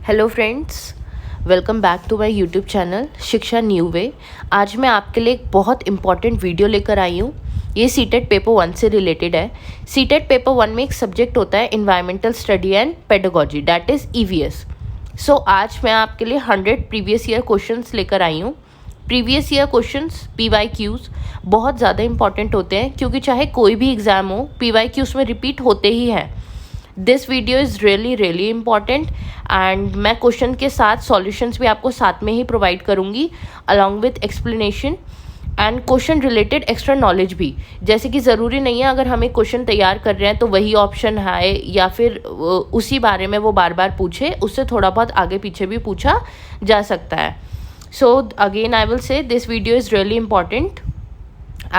Hello friends, welcome back to my YouTube channel Shiksha new way. आज मैं आपके लिए एक बहुत इंपॉर्टेंट वीडियो लेकर आई हूँ। ये सीटेट पेपर 1 से रिलेटेड है। सीटेट पेपर 1 में एक सब्जेक्ट होता है environmental study and pedagogy, that is EVS. So आज मैं आपके लिए 100 प्रीवियस ईयर क्वेश्चंस लेकर आई हूँ। प्रीवियस ईयर क्वेश्चंस PYQs बहुत ज़्यादा इंपॉर्टेंट होते हैं, क्योंकि चाहे कोई भी एग्ज़ाम हो PYQs में रिपीट होते ही हैं। This video is really important and मैं क्वेश्चन के साथ सॉल्यूशंस भी आपको साथ में ही प्रोवाइड करूँगी along with explanation and question related extra knowledge भी। जैसे कि ज़रूरी नहीं है अगर हम एक क्वेश्चन तैयार कर रहे हैं तो वही ऑप्शन है या फिर उसी बारे में वो बार बार पूछे, उससे थोड़ा बहुत आगे पीछे भी पूछा जा सकता है। So again I will say this video is really important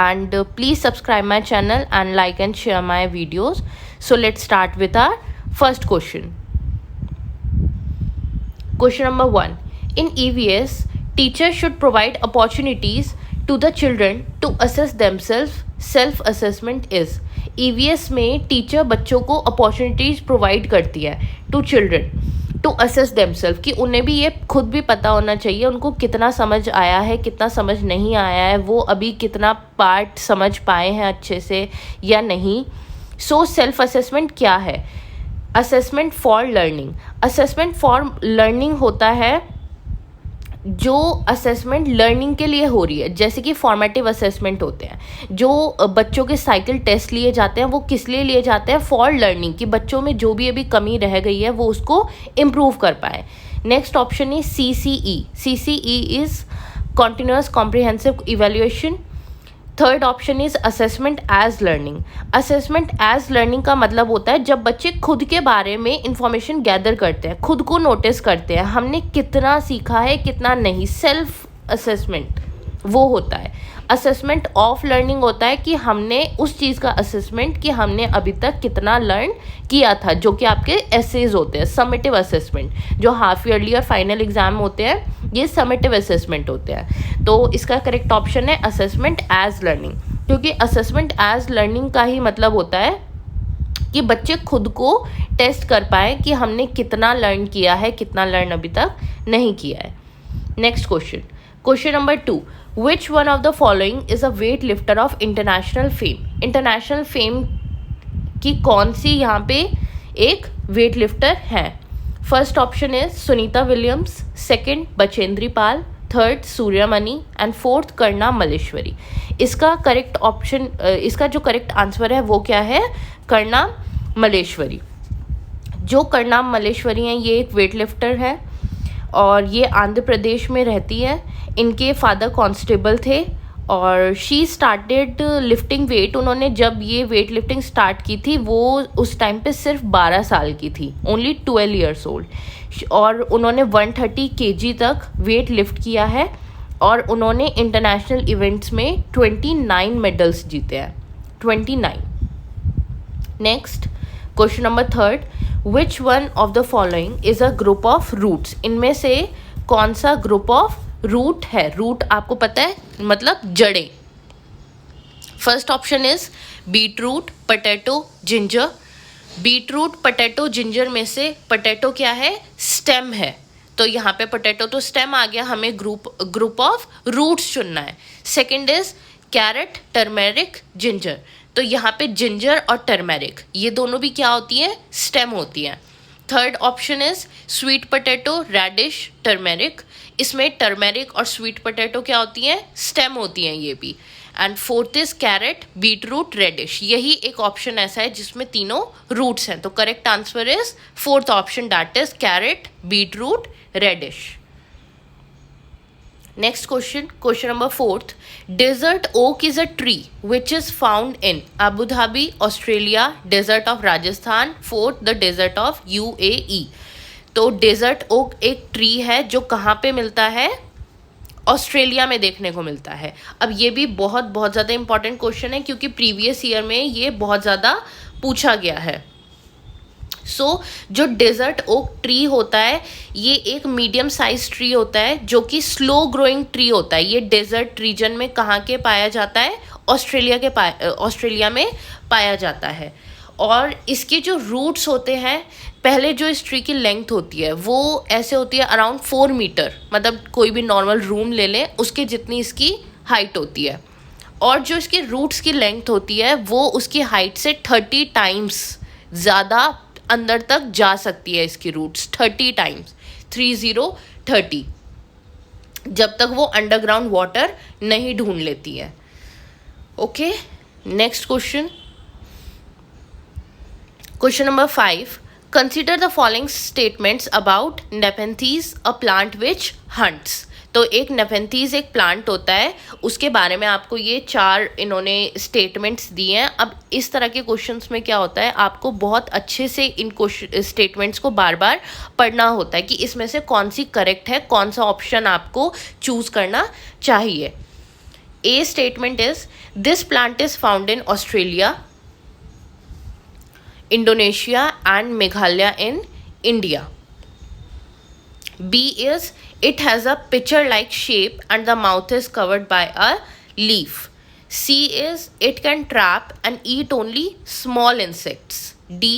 and please subscribe my channel and like and share my videos. So let's start with our first question. Question number 1. In EVS, teachers should provide opportunities to the children to assess themselves. Self assessment is EVS में teacher बच्चों को opportunities provide करती है to children to assess themselves, कि उन्हें भी ये खुद भी पता होना चाहिए उनको कितना समझ आया है, कितना समझ नहीं आया है, वो अभी कितना पार्ट समझ पाए हैं अच्छे से या नहीं। सो सेल्फ असेसमेंट क्या है? Assessment for learning. Assessment for learning होता है जो असेसमेंट लर्निंग के लिए हो रही है, जैसे कि फॉर्मेटिव असेसमेंट होते हैं। जो बच्चों के साइकिल टेस्ट लिए जाते हैं वो किस लिए लिए जाते हैं? फॉर लर्निंग, कि बच्चों में जो भी अभी कमी रह गई है वो उसको इम्प्रूव कर पाए। Next option is CCE। CCE is continuous comprehensive evaluation. Third option is assessment as learning. Assessment as learning का मतलब होता है जब बच्चे खुद के बारे में इंफॉर्मेशन गैदर करते हैं, खुद को नोटिस करते हैं, हमने कितना सीखा है कितना नहीं, सेल्फ असेसमेंट वो होता है। असेसमेंट ऑफ लर्निंग होता है कि हमने उस चीज़ का असेसमेंट कि हमने अभी तक कितना लर्न किया था, जो कि आपके एसेज होते हैं। समेटिव असेसमेंट जो हाफ ईयरली और फाइनल एग्जाम होते हैं ये समेटिव असेसमेंट होते हैं। तो इसका करेक्ट ऑप्शन है असेसमेंट एज लर्निंग, क्योंकि असेसमेंट एज लर्निंग का ही मतलब होता है कि बच्चे खुद को टेस्ट कर पाए कि हमने कितना लर्न किया है, कितना लर्न अभी तक नहीं किया है। Next question, question number 2. Which one of the following is a weight lifter of international fame? International fame की कौन सी यहाँ पे एक वेट लिफ्टर है? First option is Sunita Williams, second Bachendri Pal, third Suryamani and fourth Karnam Malleswari. इसका करेक्ट ऑप्शन, इसका जो करेक्ट आंसर है वो क्या है? कर्णा मल्लेश्वरी। जो कर्णा मल्लेश्वरी हैं ये एक वेट लिफ्टर है और ये आंध्र प्रदेश में रहती है। इनके फादर कांस्टेबल थे और शी स्टार्टेड लिफ्टिंग वेट। उन्होंने जब ये वेट लिफ्टिंग स्टार्ट की थी वो उस टाइम पे सिर्फ 12 साल की थी, ओनली 12 ईयर्स ओल्ड। और उन्होंने 130 kg तक वेट लिफ्ट किया है और उन्होंने इंटरनेशनल इवेंट्स में 29 मेडल्स जीते हैं, 29। Next question number 3. Which one of the following is a group of roots? इनमें से कौन सा ग्रुप ऑफ रूट है? रूट आपको पता है मतलब जड़ें। First option is beet root, potato, ginger. Beet root, potato, ginger में से पटेटो क्या है? स्टेम है। तो यहाँ पे पटेटो तो स्टेम आ गया, हमें ग्रुप ऑफ रूट्स चुनना है। Second is carrot, turmeric, ginger. तो यहाँ पे जिंजर और टर्मेरिक ये दोनों भी क्या होती हैं? स्टेम होती हैं। Third option is sweet potato, radish, turmeric. इसमें टर्मेरिक और स्वीट पोटैटो क्या होती हैं? स्टेम होती हैं ये भी। And fourth is carrot, beet root, radish. यही एक ऑप्शन ऐसा है जिसमें तीनों रूट्स हैं। तो correct answer is fourth option, that is carrot, beet root, radish. Next question, question number 4. Desert oak is a tree which is found in Abu Dhabi, Australia, desert of Rajasthan, fourth the desert of UAE. तो desert okay एक tree है जो कहाँ पे मिलता है? Australia में देखने को मिलता है। अब ये भी बहुत ज़्यादा इंपॉर्टेंट क्वेश्चन है क्योंकि प्रीवियस ईयर में ये बहुत ज़्यादा पूछा गया है। जो डेजर्ट ओक ट्री होता है ये एक मीडियम साइज ट्री होता है जो कि स्लो ग्रोइंग ट्री होता है। ये डेजर्ट रीजन में कहाँ के पाया जाता है? ऑस्ट्रेलिया में पाया जाता है। और इसके जो रूट्स होते हैं, पहले जो इस ट्री की लेंथ होती है वो ऐसे होती है अराउंड 4 मीटर, मतलब कोई भी नॉर्मल रूम ले लें उसके जितनी इसकी हाइट होती है, और जो इसके रूट्स की लेंथ होती है वो उसकी हाइट से 30 टाइम्स ज़्यादा अंदर तक जा सकती है। इसकी रूट्स 30 टाइम्स, 30, जब तक वो अंडरग्राउंड वाटर नहीं ढूंढ लेती है। Okay, next question, question number 5, consider the following statements about Nepenthes, a plant which hunts. तो एक नेपेंथीज एक प्लांट होता है, उसके बारे में आपको ये 4 इन्होंने स्टेटमेंट्स दिए हैं। अब इस तरह के क्वेश्चंस में क्या होता है, आपको बहुत अच्छे से इन क्वेश्चन स्टेटमेंट्स को बार बार पढ़ना होता है कि इसमें से कौन सी करेक्ट है, कौन सा ऑप्शन आपको चूज करना चाहिए। ए statement is this plant is found in Australia, Indonesia and Meghalaya in India. B is it has a pitcher-like shape and the mouth is covered by a leaf. C is it can trap and eat only small insects. D,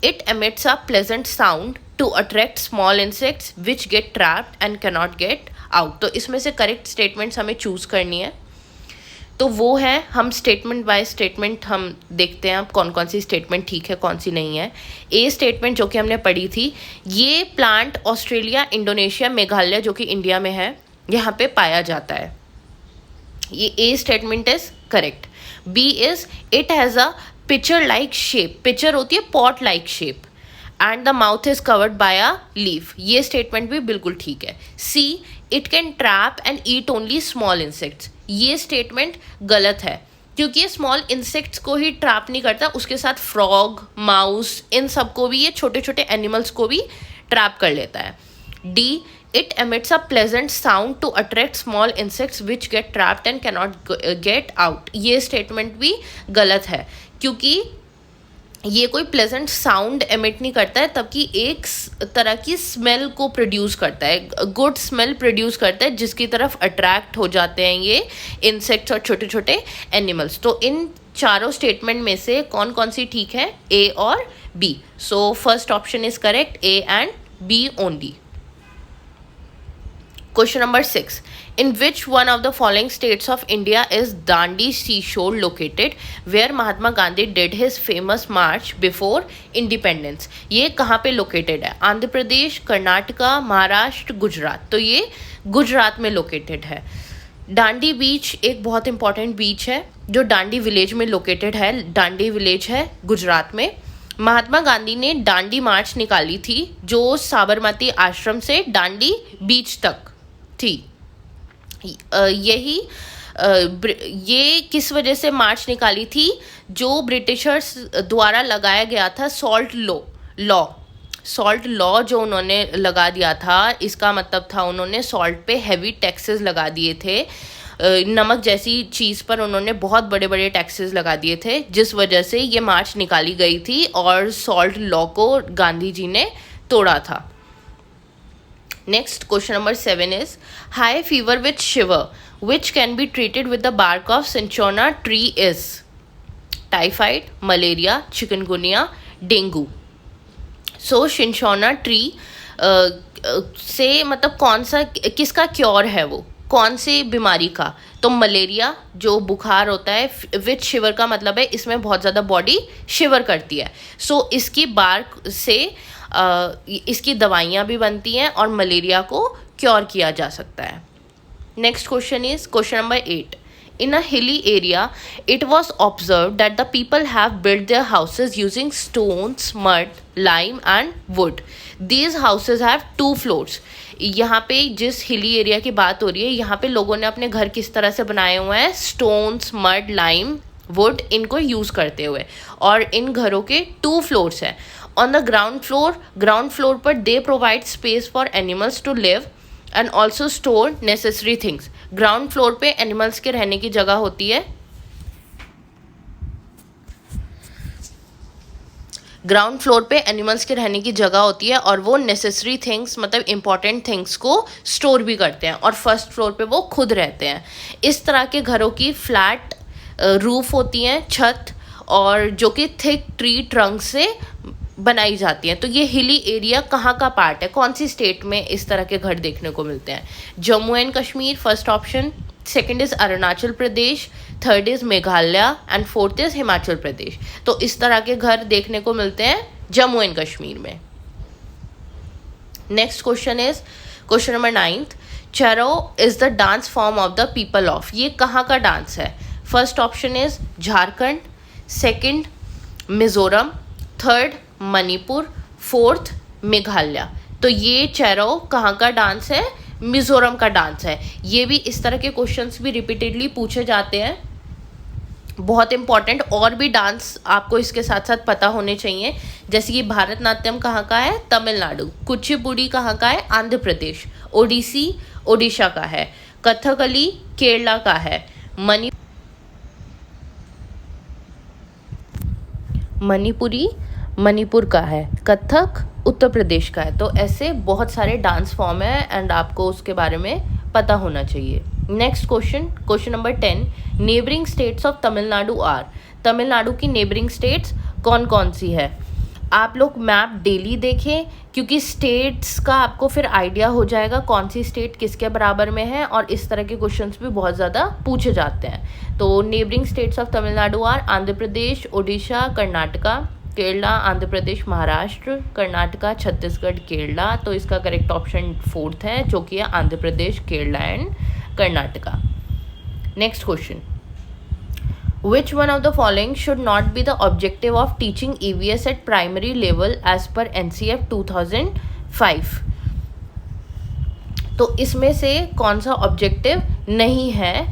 it emits a pleasant sound to attract small insects which get trapped and cannot get out. तो इसमें से correct statements हमें choose करनी है। तो वो है, हम स्टेटमेंट बाय स्टेटमेंट हम देखते हैं अब कौन कौन सी स्टेटमेंट ठीक है कौन सी नहीं है। ए स्टेटमेंट जो कि हमने पढ़ी थी, ये प्लांट ऑस्ट्रेलिया, इंडोनेशिया, मेघालय जो कि इंडिया में है यहाँ पे पाया जाता है, ये A statement is correct. B is it has a pitcher like shape, pitcher होती है pot like shape, and the mouth is covered by a leaf, ये स्टेटमेंट भी बिल्कुल ठीक है। C, it can trap and eat only small insects, ये statement गलत है क्योंकि ये स्मॉल इंसेक्ट्स को ही ट्रैप नहीं करता, उसके साथ फ्रॉग, माउस, इन सबको भी, ये छोटे छोटे एनिमल्स को भी ट्रैप कर लेता है। D, it emits a pleasant sound to attract small insects which get trapped and cannot get out, ये स्टेटमेंट भी गलत है क्योंकि ये कोई प्लेजेंट साउंड एमिट नहीं करता है, तबकि एक तरह की स्मेल को प्रोड्यूस करता है, गुड स्मेल प्रोड्यूस करता है जिसकी तरफ अट्रैक्ट हो जाते हैं ये इंसेक्ट्स और छोटे छोटे एनिमल्स। तो इन चारों स्टेटमेंट में से कौन कौन सी ठीक है, ए और B. So first option is correct, A and B only. Question number 6. In which one of the following states of India is Dandi seashore located, where Mahatma Gandhi did his famous march before independence? ये कहाँ पे located है? आंध्र प्रदेश, कर्नाटका, महाराष्ट्र, गुजरात। तो ये गुजरात में located है। डांडी बीच एक बहुत इंपॉर्टेंट बीच है जो डांडी विलेज में लोकेटेड है। डांडी विलेज है गुजरात में। महात्मा गांधी ने डांडी मार्च निकाली थी जो साबरमती आश्रम से डांडी बीच तक थी। ये किस वजह से मार्च निकाली थी, जो ब्रिटिशर्स द्वारा लगाया गया था सॉल्ट लॉ जो उन्होंने लगा दिया था, इसका मतलब था उन्होंने सॉल्ट पे हैवी टैक्सेस लगा दिए थे। नमक जैसी चीज़ पर उन्होंने बहुत बड़े बड़े टैक्सेस लगा दिए थे, जिस वजह से ये मार्च निकाली गई थी और सॉल्ट लॉ को गांधी जी ने तोड़ा था। Next, question number 7 is high fever with shiver which can be treated with the bark of cinchona tree is typhoid, malaria, chikungunya, dengue. So cinchona tree से मतलब कौन सा, किसका क्योर है, वो कौन सी बीमारी का? तो मलेरिया जो बुखार होता है, विथ शिवर का मतलब है इसमें बहुत ज़्यादा बॉडी शिवर करती है। सो इसकी बार्क से इसकी दवाइयाँ भी बनती हैं और मलेरिया को क्योर किया जा सकता है। Next question is question number 8. In a hilly area, it was observed that the people have built their houses using stones, mud, lime and wood. These houses have 2 floors. यहाँ पे जिस hilly area की बात हो रही है, यहाँ पे लोगों ने अपने घर किस तरह से बनाए हुए हैं, स्टोन्स, मड, लाइम, वुड, इनको यूज़ करते हुए, और इन घरों के 2 फ्लोर्स हैं। ऑन द ग्राउंड फ्लोर पर they provide space for animals to live and also store necessary things. Ground floor पे एनिमल्स के रहने की जगह होती है, ग्राउंड फ्लोर पे एनिमल्स के रहने की जगह होती है और वो नेसेसरी थिंग्स मतलब इंपॉर्टेंट थिंग्स को स्टोर भी करते हैं, और फर्स्ट फ्लोर पे वो खुद रहते हैं। इस तरह के घरों की फ्लैट रूफ होती हैं, छत, और जो कि थिक ट्री ट्रंक से बनाई जाती हैं। तो ये हिली एरिया कहाँ का पार्ट है, कौन सी स्टेट में इस तरह के घर देखने को मिलते हैं? Jammu and Kashmir first option, second is Arunachal Pradesh, third is Meghalaya and fourth is Himachal Pradesh. तो इस तरह के घर देखने को मिलते हैं जम्मू एंड कश्मीर में। Next question is question number 9th, Chero is the dance form of the people of. ये कहाँ का डांस है? First option is Jharkhand, second Mizoram, third Manipur, fourth Meghalaya. तो ये चेरो कहाँ का डांस है? मिजोरम का डांस है। ये भी इस तरह के क्वेश्चंस भी रिपीटेडली पूछे जाते हैं, बहुत इंपॉर्टेंट। और भी डांस आपको इसके साथ साथ पता होने चाहिए, जैसे कि भारतनाट्यम कहाँ का है? तमिलनाडु। कुचिपुड़ी कहाँ का है? आंध्र प्रदेश। ओडिसी ओडिशा का है। कथकली केरला का है। मणिपुरी मणिपुर का है। कथक उत्तर प्रदेश का है। तो ऐसे बहुत सारे डांस फॉर्म है एंड आपको उसके बारे में पता होना चाहिए। Next question, question number 10, neighbouring states of Tamil Nadu are. Tamil Nadu की नेबरिंग स्टेट्स कौन कौन सी है? आप लोग मैप डेली देखें, क्योंकि स्टेट्स का आपको फिर आइडिया हो जाएगा कौन सी स्टेट किसके बराबर में है, और इस तरह के क्वेश्चंस भी बहुत ज़्यादा पूछे जाते हैं। तो neighbouring states of Tamil Nadu are Andhra Pradesh, Odisha, Karnataka, Kerala, Andhra Pradesh, Maharashtra, Karnataka, Chhattisgarh, Kerala. तो इसका करेक्ट ऑप्शन फोर्थ है, जो कि है Andhra Pradesh, Kerala and Karnataka. Next question, which one of the following should not be the objective of teaching EVS at primary level as per NCF 2005? तो इसमें से कौन सा ऑब्जेक्टिव नहीं है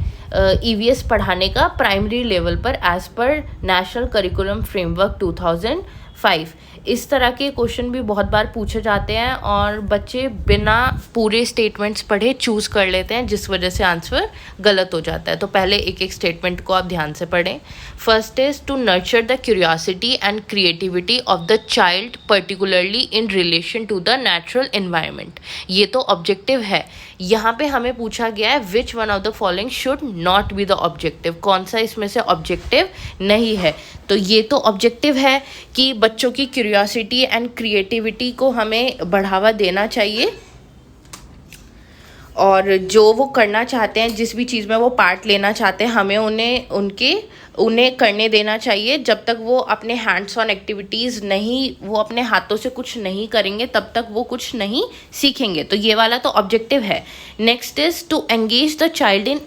EVS पढ़ाने का प्राइमरी लेवल पर as per national curriculum framework 2005? इस तरह के क्वेश्चन भी बहुत बार पूछे जाते हैं और बच्चे बिना पूरे स्टेटमेंट्स पढ़े चूज़ कर लेते हैं, जिस वजह से आंसर गलत हो जाता है। तो पहले एक एक स्टेटमेंट को आप ध्यान से पढ़ें। First is to nurture the curiosity and creativity of the child particularly in relation to the natural environment. ये तो ऑब्जेक्टिव है। यहाँ पे हमें पूछा गया है विच one of the following should not be the objective, कौन सा इसमें से ऑब्जेक्टिव नहीं है। तो ये तो ऑब्जेक्टिव है कि बच्चों की क्यूरियोसिटी एंड क्रिएटिविटी को हमें बढ़ावा देना चाहिए, और जो वो करना चाहते हैं, जिस भी चीज़ में वो पार्ट लेना चाहते हैं, हमें उन्हें करने देना चाहिए। जब तक वो अपने हैंड्स ऑन एक्टिविटीज़ नहीं, वो अपने हाथों से कुछ नहीं करेंगे, तब तक वो कुछ नहीं सीखेंगे। तो ये वाला तो ऑब्जेक्टिव है। Next is to engage the child in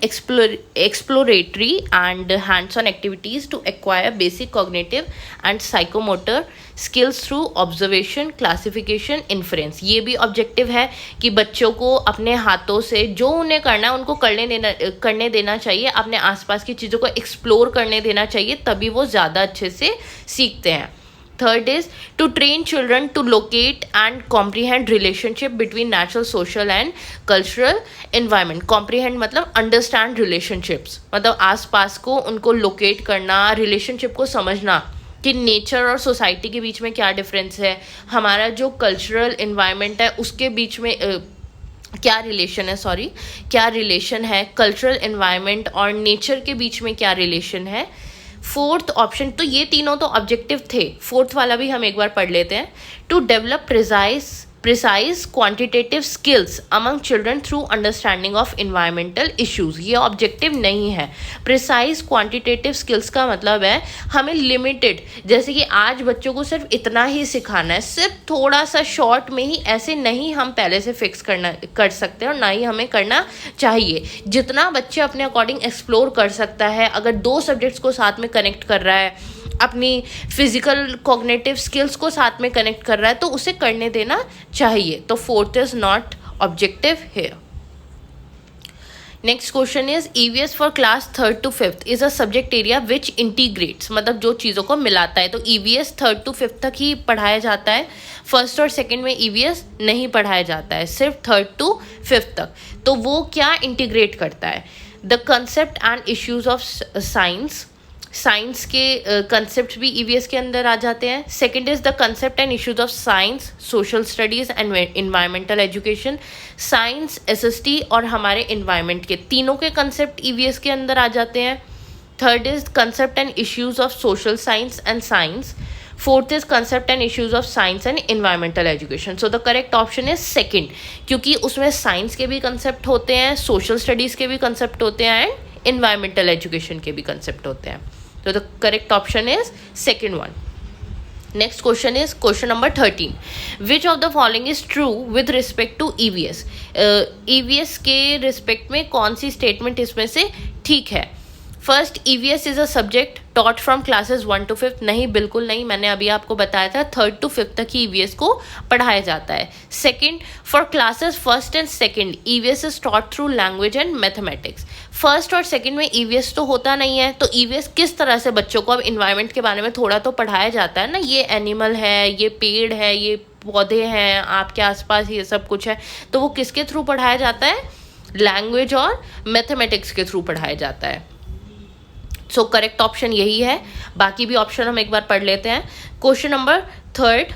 exploratory and hands on activities to acquire basic cognitive and psychomotor skills through observation, classification, inference. ये भी ऑब्जेक्टिव है कि बच्चों को अपने हाथों से जो उन्हें करना है उनको करने देना चाहिए, अपने आसपास की चीज़ों को एक्सप्लोर करने देना चाहिए, तभी वो ज़्यादा अच्छे से सीखते हैं। Third is to train children to locate and comprehend relationship between natural, social and cultural environment. Comprehend मतलब अंडरस्टैंड रिलेशनशिप्स, मतलब आसपास को उनको लोकेट करना, रिलेशनशिप को समझना कि नेचर और सोसाइटी के बीच में क्या डिफरेंस है, हमारा जो कल्चरल एनवायरनमेंट है उसके बीच में क्या रिलेशन है, कल्चरल एनवायरनमेंट और नेचर के बीच में क्या रिलेशन है। फोर्थ ऑप्शन, तो ये तीनों तो ऑब्जेक्टिव थे, फोर्थ वाला भी हम एक बार पढ़ लेते हैं। To develop precise quantitative skills among children through understanding of environmental issues. ये ऑब्जेक्टिव नहीं है। प्रिसाइज क्वांटिटेटिव स्किल्स का मतलब है हमें लिमिटेड, जैसे कि आज बच्चों को सिर्फ इतना ही सिखाना है, सिर्फ थोड़ा सा शॉर्ट में ही, ऐसे नहीं हम पहले से फिक्स कर सकते और ना ही हमें करना चाहिए। जितना बच्चे अपने अकॉर्डिंग एक्सप्लोर कर सकता है, अगर 2 सब्जेक्ट्स को साथ में कनेक्ट कर रहा है, अपनी फिजिकल कॉग्निटिव स्किल्स को साथ में कनेक्ट कर रहा है, तो उसे करने देना चाहिए। तो fourth is not objective here. Next question is EVS for class 3rd to 5th is a subject area which integrates, मतलब जो चीज़ों को मिलाता है। तो EVS 3rd to 5th तक ही पढ़ाया जाता है, फर्स्ट और सेकेंड में EVS नहीं पढ़ाया जाता है, सिर्फ 3rd to 5th तक। तो वो क्या इंटीग्रेट करता है? The concept and issues of science के कंसेप्ट भी EVS के अंदर आ जाते हैं। Second is the concept and issues of science, social studies and environmental education. Science, SST और हमारे इन्वायरमेंट के तीनों के कंसेप्ट EVS के अंदर आ जाते हैं। Third is concept and issues of social science and science. Fourth is concept and issues of science and environmental education. So the correct option is second, क्योंकि उसमें साइंस के भी कंसेप्ट होते हैं, सोशल स्टडीज़ के भी कंसेप्ट होते हैं एंड environmental एजुकेशन के भी कंसेप्ट होते हैं. So the correct option is second one. Next question is question number 13. Which of the following is true with respect to EVS? EVS के रिस्पेक्ट में कौन सी स्टेटमेंट इसमें से ठीक है? First, EVS is a subject taught from classes 1 to 5. नहीं, बिल्कुल नहीं. मैंने अभी आपको बताया था 3rd to 5th तक ही EVS को पढ़ाया जाता है. Second, for classes 1st and 2nd EVS is taught through language and mathematics. First और सेकेंड में EVS तो होता नहीं है, तो EVS किस तरह से बच्चों को अब इन्वायरमेंट के बारे में थोड़ा तो पढ़ाया जाता है ना. ये एनिमल है, ये पेड़ है, ये पौधे हैं, आपके आसपास ये सब कुछ है, तो वो किसके थ्रू पढ़ाया जाता है? लैंग्वेज और मैथमेटिक्स के थ्रू पढ़ाया जाता है. सो करेक्ट ऑप्शन यही है. बाकी भी ऑप्शन हम एक बार पढ़ लेते हैं. Question number 3rd,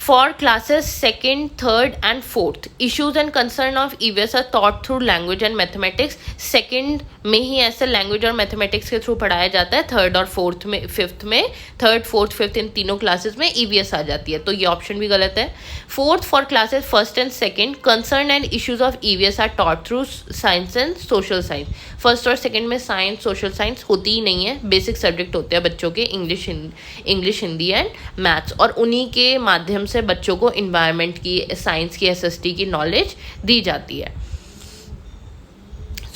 for classes 2nd, 3rd and 4th issues and concern of EVS are taught through language and mathematics. Second में ही ऐसे लैंग्वेज और मैथमेटिक्स के थ्रू पढ़ाया जाता है. 3rd और 4th में, 5th में, 3rd, 4th, 5th इन तीनों क्लासेस में EVS आ जाती है, तो ये ऑप्शन भी गलत है. 4th, for classes 1st and 2nd concern and issues of EVS are taught through science and social science. First और सेकेंड में साइंस, सोशल साइंस होती ही नहीं है. बेसिक सब्जेक्ट होते हैं बच्चों के इंग्लिश, हिंदी एंड मैथ्स, और उन्हीं के माध्यम से बच्चों को इन्वायरमेंट की, साइंस की, SST की नॉलेज दी जाती है.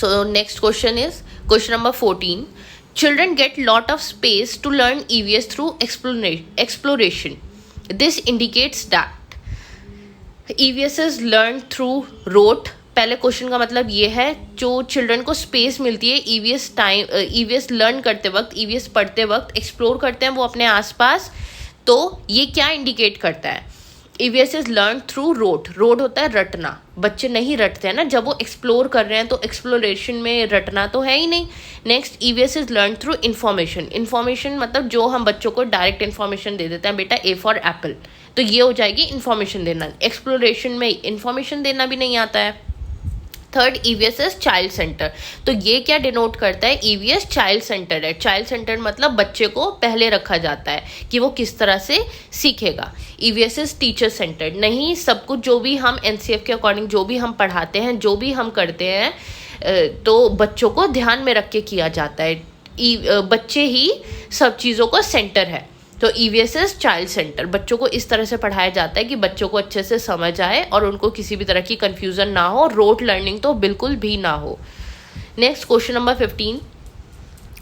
So next question is question number 14. Children get lot of space to learn EVS through exploration. This indicates that EVS is learned through rote. पहले क्वेश्चन का मतलब ये है, जो चिल्ड्रन को स्पेस मिलती है EVS लर्न करते वक्त, EVS पढ़ते वक्त, एक्सप्लोर करते हैं वो अपने आसपास, तो ये क्या इंडिकेट करता है? EVS is learn through rote. Rote होता है रटना. बच्चे नहीं रटते हैं ना, जब वो एक्सप्लोर कर रहे हैं तो एक्सप्लोरेशन में रटना तो है ही नहीं. Next, EVS is learn through information. Information मतलब जो हम बच्चों को डायरेक्ट इन्फॉर्मेशन दे देते हैं, बेटा A फॉर एप्पल, तो ये हो जाएगी इन्फॉर्मेशन देना. एक्सप्लोरेशन में इन्फॉर्मेशन देना भी नहीं आता है. Third, EVS is child centre. तो ये क्या डिनोट करता है? EVS चाइल्ड सेंटर है. चाइल्ड सेंटर मतलब बच्चे को पहले रखा जाता है कि वो किस तरह से सीखेगा. EVS is teacher centre. नहीं, सब कुछ जो भी हम NCF के अकॉर्डिंग जो भी हम पढ़ाते हैं, जो भी हम करते हैं, तो बच्चों को ध्यान में रख के किया जाता है. बच्चे ही सब चीज़ों को सेंटर है. तो EVS इज चाइल्ड सेंटर. बच्चों को इस तरह से पढ़ाया जाता है कि बच्चों को अच्छे से समझ आए और उनको किसी भी तरह की कन्फ्यूज़न ना हो. रोट लर्निंग तो बिल्कुल भी ना हो. Next question number 15.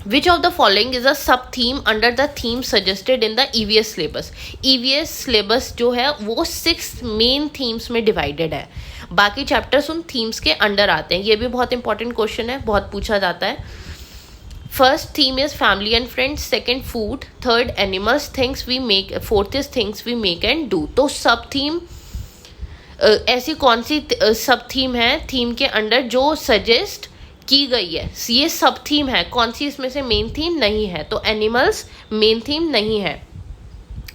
Which of the following is a sub theme under the theme suggested in the EVS syllabus. EVS syllabus जो है वो 6 मेन थीम्स में डिवाइडेड है. बाकी चैप्टर्स उन थीम्स के अंडर आते हैं. ये भी बहुत इंपॉर्टेंट क्वेश्चन है, बहुत पूछा जाता है. First theme is family and friends, second food, third animals, things we make, fourth is things we make and do. तो सब थीम ऐसी कौन सी सब थीम है थीम के अंडर जो सजेस्ट की गई है? ये सब थीम है. कौन सी इसमें से मेन थीम नहीं है? तो एनिमल्स मेन थीम नहीं है.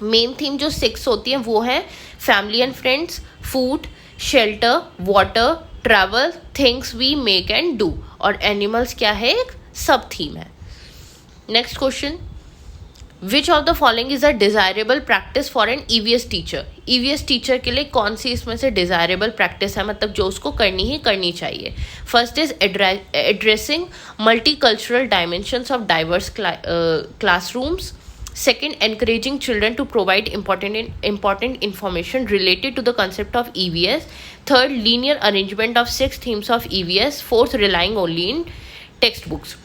मेन थीम जो 6 होती है वो है family and friends, food, shelter, water, travel, things we make and do, और एनिमल्स क्या है? एक सब थीम है. Next question. Which of the following is a desirable practice for an EVS teacher. EVS teacher के लिए कौन सी इसमें से डिजायरेबल प्रैक्टिस है, मतलब जो उसको करनी ही करनी चाहिए? First is addressing multi cultural dimensions of diverse classrooms. Second, encouraging children to provide important information related to the concept of EVS. Third, linear arrangement of 6 themes of EVS. Fourth, relying only in textbooks.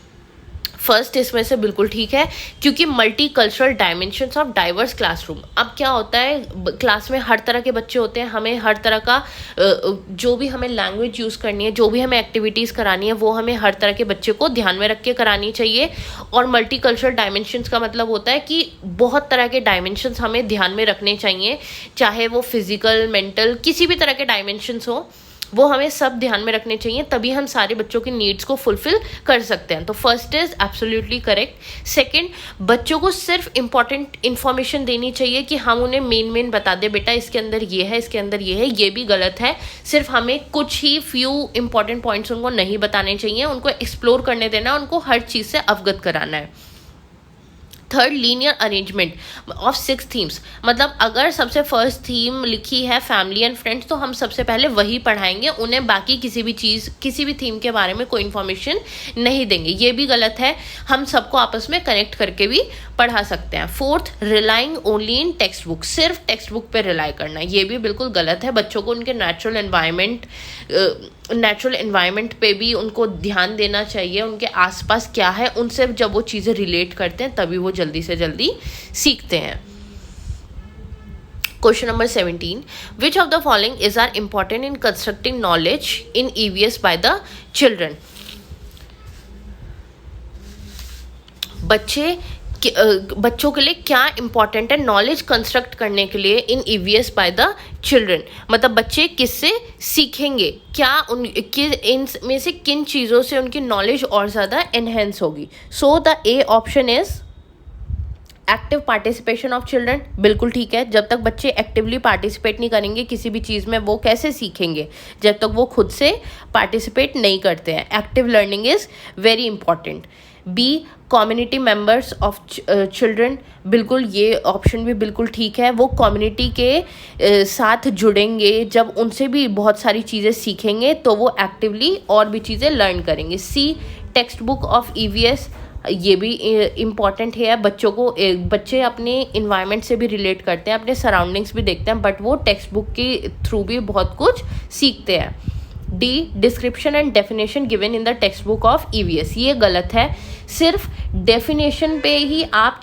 First इसमें से बिल्कुल ठीक है, क्योंकि multi cultural dimensions of diverse classroom. अब क्या होता है, क्लास में हर तरह के बच्चे होते हैं. हमें हर तरह का जो भी हमें लैंग्वेज यूज़ करनी है, जो भी हमें एक्टिविटीज़ करानी है, वो हमें हर तरह के बच्चे को ध्यान में रख के करानी चाहिए. और मल्टी कल्चरल डायमेंशंस का मतलब होता है कि बहुत तरह के डायमेंशंस हमें ध्यान में रखने चाहिए, चाहे वो फिजिकल, मेंटल, किसी भी तरह के डायमेंशंस हो, वो हमें सब ध्यान में रखने चाहिए, तभी हम सारे बच्चों की नीड्स को फुलफिल कर सकते हैं। तो first is absolutely correct. Second, बच्चों को सिर्फ इंपॉर्टेंट इन्फॉर्मेशन देनी चाहिए कि हम उन्हें मेन बता दें, बेटा इसके अंदर ये है, इसके अंदर ये है, ये भी गलत है। सिर्फ हमें कुछ ही फ्यू इंपॉर्टेंट पॉइंट्स उनको नहीं बताने चाहिए, उनको एक्सप्लोर करने देना, उनको हर चीज़ से अवगत कराना है। Third, linear arrangement of 6 themes, मतलब अगर सबसे फर्स्ट थीम लिखी है फैमिली एंड फ्रेंड्स, तो हम सबसे पहले वही पढ़ाएंगे, उन्हें बाकी किसी भी थीम के बारे में कोई इन्फॉर्मेशन नहीं देंगे। ये भी गलत है, हम सबको आपस में कनेक्ट करके भी पढ़ा सकते हैं। Fourth, relying only in text book, सिर्फ टेक्स्ट बुक पे रिलाई करना, ये भी बिल्कुल गलत है। बच्चों को उनके नेचुरल एनवायरनमेंट पे भी उनको ध्यान देना चाहिए, उनके आसपास क्या है, उनसे जब वो चीज़ें रिलेट करते हैं तभी वो जल्दी से जल्दी सीखते हैं। Question number 17, which of the following is are important in constructing knowledge in EVS by the children. बच्चों के लिए क्या इंपॉर्टेंट है नॉलेज कंस्ट्रक्ट करने के लिए इन ईवीएस बाय द चिल्ड्रन, मतलब बच्चे किससे सीखेंगे, क्या इनमें से किन चीज़ों से उनकी नॉलेज और ज़्यादा एनहेंस होगी। So the A option is active participation of children, बिल्कुल ठीक है। जब तक बच्चे एक्टिवली पार्टिसिपेट नहीं करेंगे किसी भी चीज़ में, वो कैसे सीखेंगे जब तक वो खुद से पार्टिसिपेट नहीं करते हैं। Active learning is very important. B, community members of children, बिल्कुल ये ऑप्शन भी बिल्कुल ठीक है। वो कम्युनिटी के साथ जुड़ेंगे, जब उनसे भी बहुत सारी चीज़ें सीखेंगे तो वो एक्टिवली और भी चीज़ें लर्न करेंगे। सी, टेक्स्ट बुक ऑफ ईवीएस, ये भी इम्पॉर्टेंट है। बच्चे अपने इन्वायरमेंट से भी रिलेट करते हैं, अपने सराउंडिंग्स भी देखते हैं, बट वो टेक्स्ट बुक के थ्रू भी बहुत कुछ सीखते हैं। D, description and definition given in the text book of EVS, ये गलत है। सिर्फ डेफिनेशन पे ही आप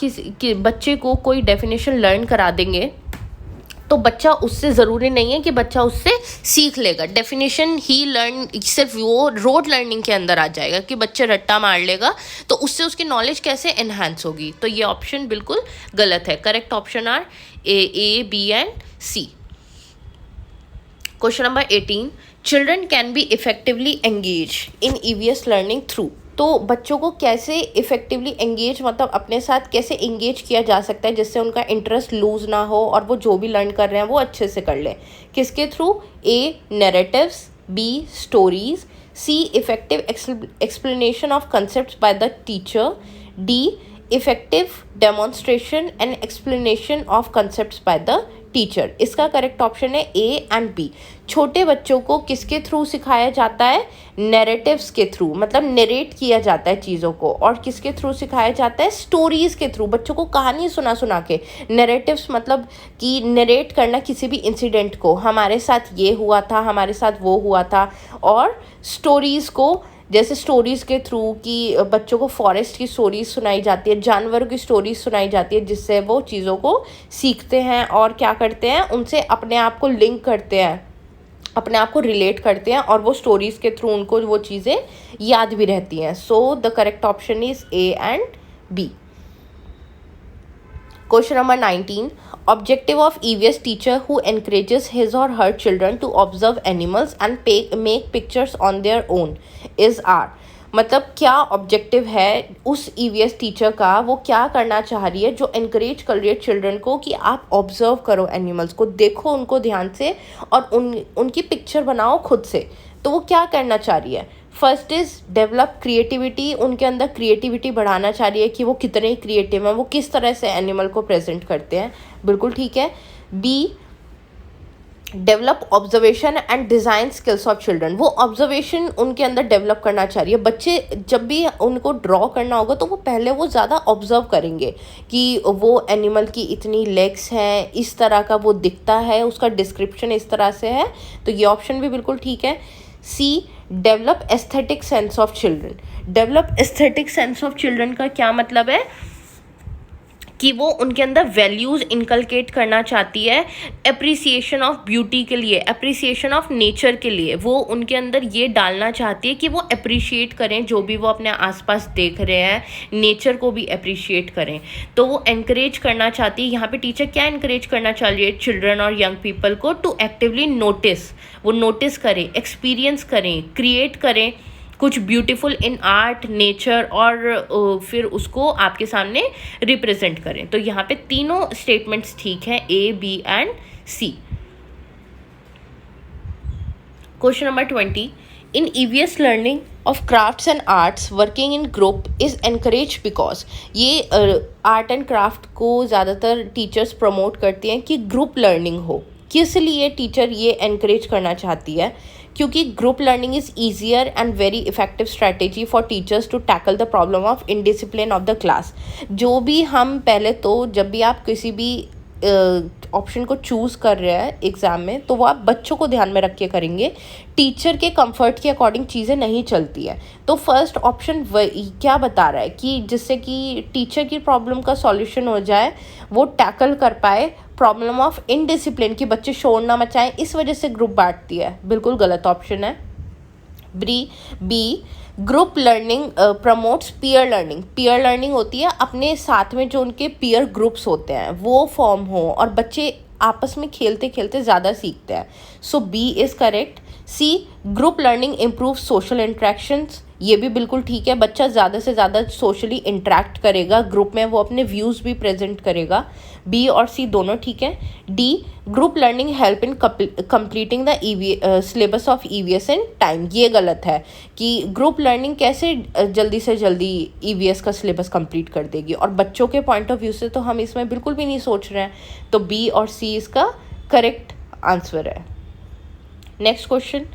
बच्चे को कोई डेफिनेशन लर्न करा देंगे तो बच्चा उससे ज़रूरी नहीं है कि बच्चा उससे सीख लेगा। डेफिनेशन ही लर्न सिर्फ वो रोड लर्निंग के अंदर आ जाएगा कि बच्चे रट्टा मार लेगा, तो उससे उसकी नॉलेज कैसे एनहांस होगी। तो ये ऑप्शन बिल्कुल गलत है। Correct option are A, B and C. Question number 18, children can be effectively engage in EVS learning through, तो बच्चों को कैसे इफेक्टिवली एंगेज, मतलब अपने साथ कैसे एंगेज किया जा सकता है जिससे उनका इंटरेस्ट लूज ना हो और वो जो भी लर्न कर रहे हैं वो अच्छे से कर लें। किसके थ्रू? A, narratives, B, stories, C, effective explanation of concepts by the teacher, D, effective demonstration and explanation of concepts by the teacher. इसका करेक्ट ऑप्शन है ए एंड बी। छोटे बच्चों को किसके थ्रू सिखाया जाता है? नैरेटिव्स के थ्रू, मतलब नरेट किया जाता है चीज़ों को। और किसके थ्रू सिखाया जाता है? स्टोरीज के थ्रू। बच्चों को कहानी सुना के। नैरेटिव्स मतलब कि नरेट करना किसी भी इंसिडेंट को, हमारे साथ ये हुआ था, हमारे साथ वो हुआ था। और स्टोरीज़ को, जैसे स्टोरीज़ के थ्रू कि बच्चों को फॉरेस्ट की स्टोरीज सुनाई जाती है, जानवरों की स्टोरीज सुनाई जाती है, जिससे वो चीज़ों को सीखते हैं और क्या करते हैं, उनसे अपने आप को लिंक करते हैं, अपने आप को रिलेट करते हैं, और वो स्टोरीज़ के थ्रू उनको वो चीज़ें याद भी रहती हैं। So the correct option is A and B. Question number 19. Objective of EVS teacher who encourages his or her children to observe animals and make pictures on their own is R. मतलब क्या objective है उस EVS teacher का, वो क्या करना चाह रही है जो इनकरेज कर रही है चिल्ड्रन को कि आप ऑब्जर्व करो एनिमल्स को, देखो उनको ध्यान से और उनकी पिक्चर बनाओ खुद से। तो वो क्या करना चाह रही है? फर्स्ट इज़ डेवलप क्रिएटिविटी, उनके अंदर क्रिएटिविटी बढ़ाना चाह रही है कि वो कितने क्रिएटिव हैं, वो किस तरह से एनिमल को प्रेजेंट करते हैं, बिल्कुल ठीक है। B, develop observation and design skills of children, वो ऑब्जर्वेशन उनके अंदर डेवलप करना चाह रही है। बच्चे जब भी उनको ड्रॉ करना होगा तो वो पहले वो ज़्यादा ऑब्जर्व करेंगे कि वो एनिमल की इतनी लेग्स हैं, इस तरह का वो दिखता है, उसका डिस्क्रिप्शन इस तरह से है। तो ये ऑप्शन भी बिल्कुल ठीक है। C, develop aesthetic sense of children. Develop aesthetic sense of children का क्या मतलब है कि वो उनके अंदर वैल्यूज़ इनकलकेट करना चाहती है एप्रिसिएशन ऑफ ब्यूटी के लिए, एप्रिसिएशन ऑफ नेचर के लिए। वो उनके अंदर ये डालना चाहती है कि वो अप्रिशिएट करें जो भी वो अपने आसपास देख रहे हैं, नेचर को भी अप्रिशिएट करें। तो वो एनकरेज करना चाहती है। यहाँ पे टीचर क्या एनकरेज करना चाह रही है चिल्ड्रन और यंग पीपल को, टू एक्टिवली नोटिस, वो नोटिस करें, एक्सपीरियंस करें, क्रिएट करें कुछ ब्यूटीफुल इन आर्ट, नेचर, और फिर उसको आपके सामने रिप्रेजेंट करें। तो यहाँ पे तीनों स्टेटमेंट्स ठीक हैं, A, B and C. Question number 20, in EVS learning of crafts and arts working in group is encourage because, ये आर्ट एंड क्राफ्ट को ज़्यादातर टीचर्स प्रमोट करती हैं कि ग्रुप लर्निंग हो। किस लिए टीचर ये एनकरेज करना चाहती है? क्योंकि group learning is easier and very effective strategy for teachers to tackle the problem of indiscipline of the class. जो भी हम पहले तो जब भी आप किसी भी ऑप्शन को चूज़ कर रहे हैं एग्ज़ाम में, तो वो आप बच्चों को ध्यान में रख के करेंगे, टीचर के कंफर्ट के अकॉर्डिंग चीज़ें नहीं चलती है। तो फर्स्ट ऑप्शन क्या बता रहा है कि जिससे कि टीचर की प्रॉब्लम का सॉल्यूशन हो जाए, वो टैकल कर पाए प्रॉब्लम ऑफ इनडिसिप्लिन, कि बच्चे शोर ना मचाएं, इस वजह से ग्रुप बांटती है। बिल्कुल गलत ऑप्शन है। B, group learning promotes peer learning. Peer learning होती है अपने साथ में जो उनके पीयर ग्रुप्स होते हैं वो फॉर्म हो और बच्चे आपस में खेलते खेलते ज़्यादा सीखते हैं। So B is correct. C, group learning improve social interactions. ये भी बिल्कुल ठीक है, बच्चा ज़्यादा से ज़्यादा सोशली इंटरेक्ट करेगा ग्रुप में, वो अपने व्यूज़ भी प्रेजेंट करेगा। बी और सी दोनों ठीक है। D, group learning help in completing the syllabus of EVS in time. ये गलत है कि ग्रुप लर्निंग कैसे जल्दी से जल्दी ईवीएस का सिलेबस कंप्लीट कर देगी, और बच्चों के पॉइंट ऑफ व्यू से तो हम इसमें बिल्कुल भी नहीं सोच रहे हैं। तो बी और सी इसका करेक्ट आंसर है। Next question,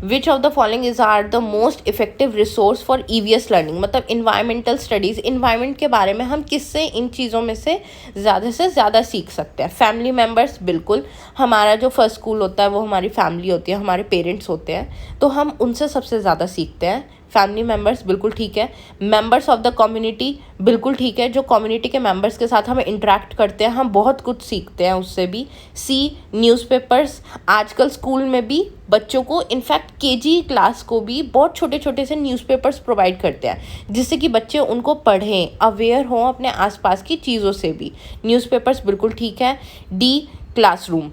which of the following is are the most effective resource for EVS learning. मतलब इन्वायरमेंटल स्टडीज़, इन्वायरमेंट के बारे में हम किससे इन चीज़ों में से ज़्यादा सीख सकते हैं? फैमिली मेम्बर्स, बिल्कुल। हमारा जो फर्स्ट स्कूल होता है वो हमारी फैमिली होती है, हमारे पेरेंट्स होते हैं, तो हम उनसे सबसे ज़्यादा सीखते हैं। फैमिली मेम्बर्स बिल्कुल ठीक है। मेम्बर्स ऑफ द कम्युनिटी बिल्कुल ठीक है, जो कम्युनिटी के मेम्बर्स के साथ हम इंटरेक्ट करते हैं, हम बहुत कुछ सीखते हैं उससे भी। सी, न्यूज़पेपर्स। आजकल स्कूल में भी बच्चों को, इनफैक्ट केजी क्लास को भी बहुत छोटे छोटे से न्यूज़पेपर्स प्रोवाइड करते हैं जिससे कि बच्चे उनको पढ़ें, अवेयर हों अपने आसपास की चीज़ों से भी। न्यूज़पेपर्स बिल्कुल ठीक है। D, classroom.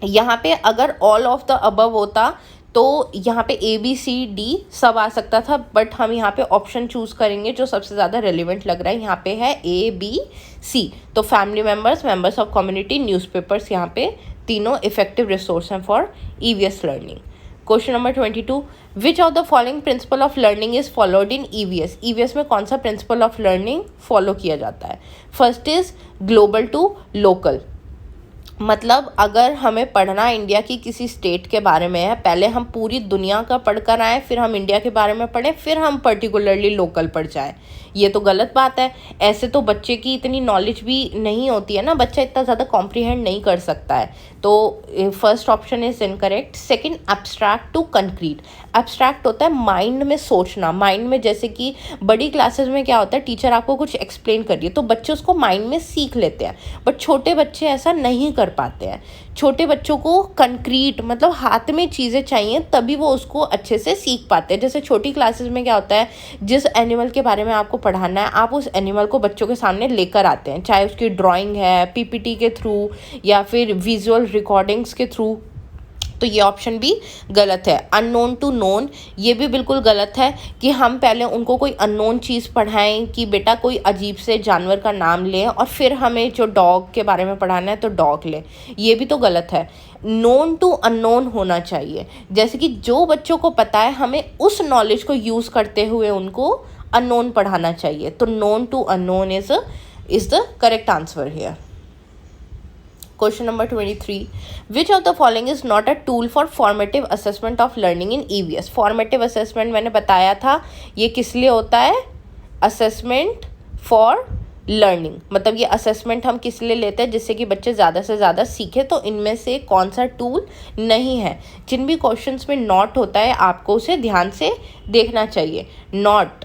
यहाँ पे अगर ऑल ऑफ द अबव होता तो यहाँ पे ए, बी, सी, डी सब आ सकता था, बट हम यहाँ पे ऑप्शन चूज़ करेंगे जो सबसे ज़्यादा रेलिवेंट लग रहा है। यहाँ पे है ए, बी, सी। तो family members, members of community, newspapers, यहाँ पे तीनों इफेक्टिव रिसोर्स हैं for EVS learning. Question number 22, which of the following principle of learning is followed in EVS. EVS में कौन सा प्रिंसिपल ऑफ लर्निंग फॉलो किया जाता है? First is global to local. मतलब अगर हमें पढ़ना इंडिया की किसी स्टेट के बारे में है, पहले हम पूरी दुनिया का पढ़ कर आएँ, फिर हम इंडिया के बारे में पढ़ें, फिर हम पर्टिकुलरली लोकल पढ़ जाएँ, ये तो गलत बात है। ऐसे तो बच्चे की इतनी नॉलेज भी नहीं होती है ना, बच्चा इतना ज़्यादा कॉम्प्रीहेंड नहीं कर सकता है। तो first option is incorrect. Second, abstract to concrete. Abstract होता है माइंड में सोचना, माइंड में, जैसे कि बड़ी क्लासेस में क्या होता है, टीचर आपको कुछ एक्सप्लेन कर रही है तो बच्चे उसको माइंड में सीख लेते हैं, बट छोटे बच्चे ऐसा नहीं कर पाते हैं। छोटे बच्चों को कंक्रीट मतलब हाथ में चीज़ें चाहिए तभी वो उसको अच्छे से सीख पाते हैं। जैसे छोटी क्लासेस में क्या होता है, जिस एनिमल के बारे में आपको पढ़ाना है आप उस एनिमल को बच्चों के सामने लेकर आते हैं, चाहे उसकी ड्राइंग है, पीपीटी के थ्रू या फिर विजुअल रिकॉर्डिंग्स के थ्रू। तो ये ऑप्शन भी गलत है। अननोन टू नोन, ये भी बिल्कुल गलत है कि हम पहले उनको कोई अननोन चीज़ पढ़ाएं कि बेटा कोई अजीब से जानवर का नाम लें और फिर हमें जो डॉग के बारे में पढ़ाना है तो डॉग लें, ये भी तो गलत है। नोन टू अननोन होना चाहिए, जैसे कि जो बच्चों को पता है हमें उस नॉलेज को यूज़ करते हुए उनको अननोन पढ़ाना चाहिए। तो known to unknown is the correct answer here. Question number 23, which of the following is not a tool for formative assessment of learning in EVS? Formative assessment मैंने बताया था ये किस लिए होता है, assessment for learning, मतलब ये assessment हम किस लिए लेते हैं, जिससे कि बच्चे ज़्यादा से ज़्यादा सीखे। तो इनमें से कौन सा टूल नहीं है? जिन भी क्वेश्चंस में नॉट होता है आपको उसे ध्यान से देखना चाहिए। नॉट,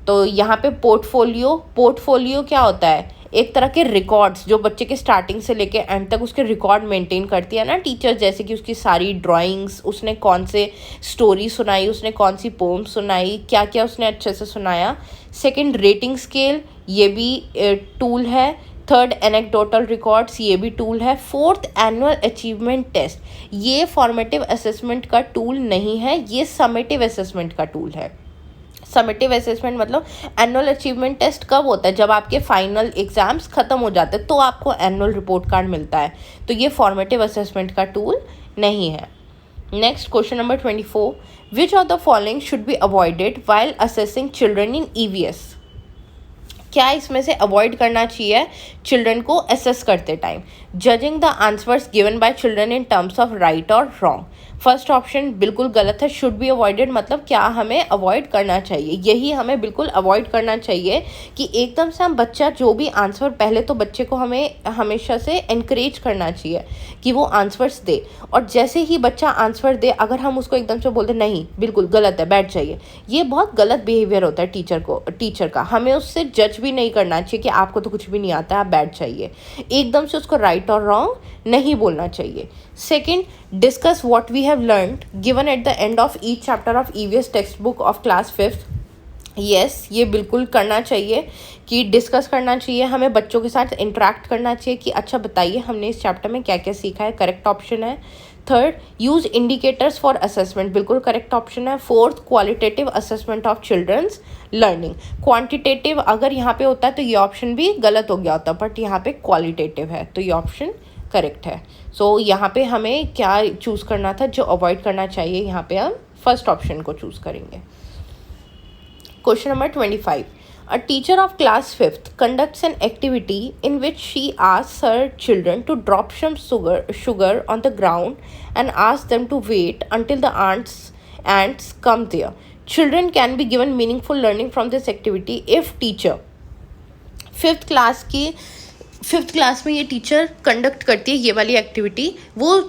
तो यहाँ पे पोर्टफोलियो क्या होता है, एक तरह के रिकॉर्ड्स जो बच्चे के स्टार्टिंग से लेके एंड तक उसके रिकॉर्ड मेंटेन करती है ना टीचर, जैसे कि उसकी सारी ड्राइंग्स, उसने कौन से स्टोरी सुनाई, उसने कौन सी पोम सुनाई, क्या क्या उसने अच्छे से सुनाया। सेकंड, रेटिंग स्केल, ये भी टूल है। थर्ड, एनेक्डोटल रिकॉर्ड्स, ये भी टूल है। फोर्थ, एनुअल अचीवमेंट टेस्ट, ये फॉर्मेटिव असेसमेंट का टूल नहीं है, ये समेटिव असेसमेंट का टूल है। समेटिव असेसमेंट मतलब एनुअल अचीवमेंट टेस्ट कब होता है, जब आपके फाइनल एग्जाम्स खत्म हो जाते हैं तो आपको एनुअल रिपोर्ट कार्ड मिलता है, तो ये फॉर्मेटिव असेसमेंट का टूल नहीं है। Next, question number 24, which of the following should be avoided while assessing children in EVS. क्या इसमें से अवॉइड करना चाहिए चिल्ड्रन को असेस करते time. Judging the answers given by children in terms of right और रॉन्ग, फर्स्ट ऑप्शन बिल्कुल गलत है। शुड बी अवॉइडेड मतलब क्या हमें अवॉइड करना चाहिए, यही हमें बिल्कुल अवॉइड करना चाहिए कि एकदम से हम बच्चा जो भी आंसर, पहले तो बच्चे को हमें हमेशा से एनकरेज करना चाहिए कि वो आंसर्स दे, और जैसे ही बच्चा आंसर दे अगर हम उसको एकदम से बोलते नहीं बिल्कुल गलत है बैठ जाइए, ये बहुत गलत बिहेवियर होता है टीचर का। हमें उससे जज भी नहीं करना चाहिए कि आपको तो कुछ भी नहीं आता है आप बैठ जाइए, एकदम से उसको राइट और रॉन्ग नहीं बोलना चाहिए। Second, discuss what we have learned given at the end of each chapter of EVS text book of class 5th। Yes, ये बिल्कुल करना चाहिए कि डिस्कस करना चाहिए, हमें बच्चों के साथ इंटरेक्ट करना चाहिए कि अच्छा बताइए हमने इस चैप्टर में क्या क्या सीखा है, करेक्ट ऑप्शन है। Third, use indicators for assessment, बिल्कुल करेक्ट ऑप्शन है। Fourth, qualitative assessment of children's learning, quantitative अगर यहाँ पे होता है तो ये ऑप्शन भी गलत हो गया होता, बट यहाँ पे क्वालिटेटिव है तो ये ऑप्शन करेक्ट है। सो यहाँ पे हमें क्या चूज़ करना था, जो अवॉइड करना चाहिए, यहाँ पे हम फर्स्ट ऑप्शन को चूज़ करेंगे। Question number 25, a teacher of class 5th conducts an activity in which she asks her children to drop some sugar on the ground and asks them to wait until the ants come there. Children can be given meaningful learning from this activity if teacher, fifth class में ये teacher conduct करती है ये वाली activity. वो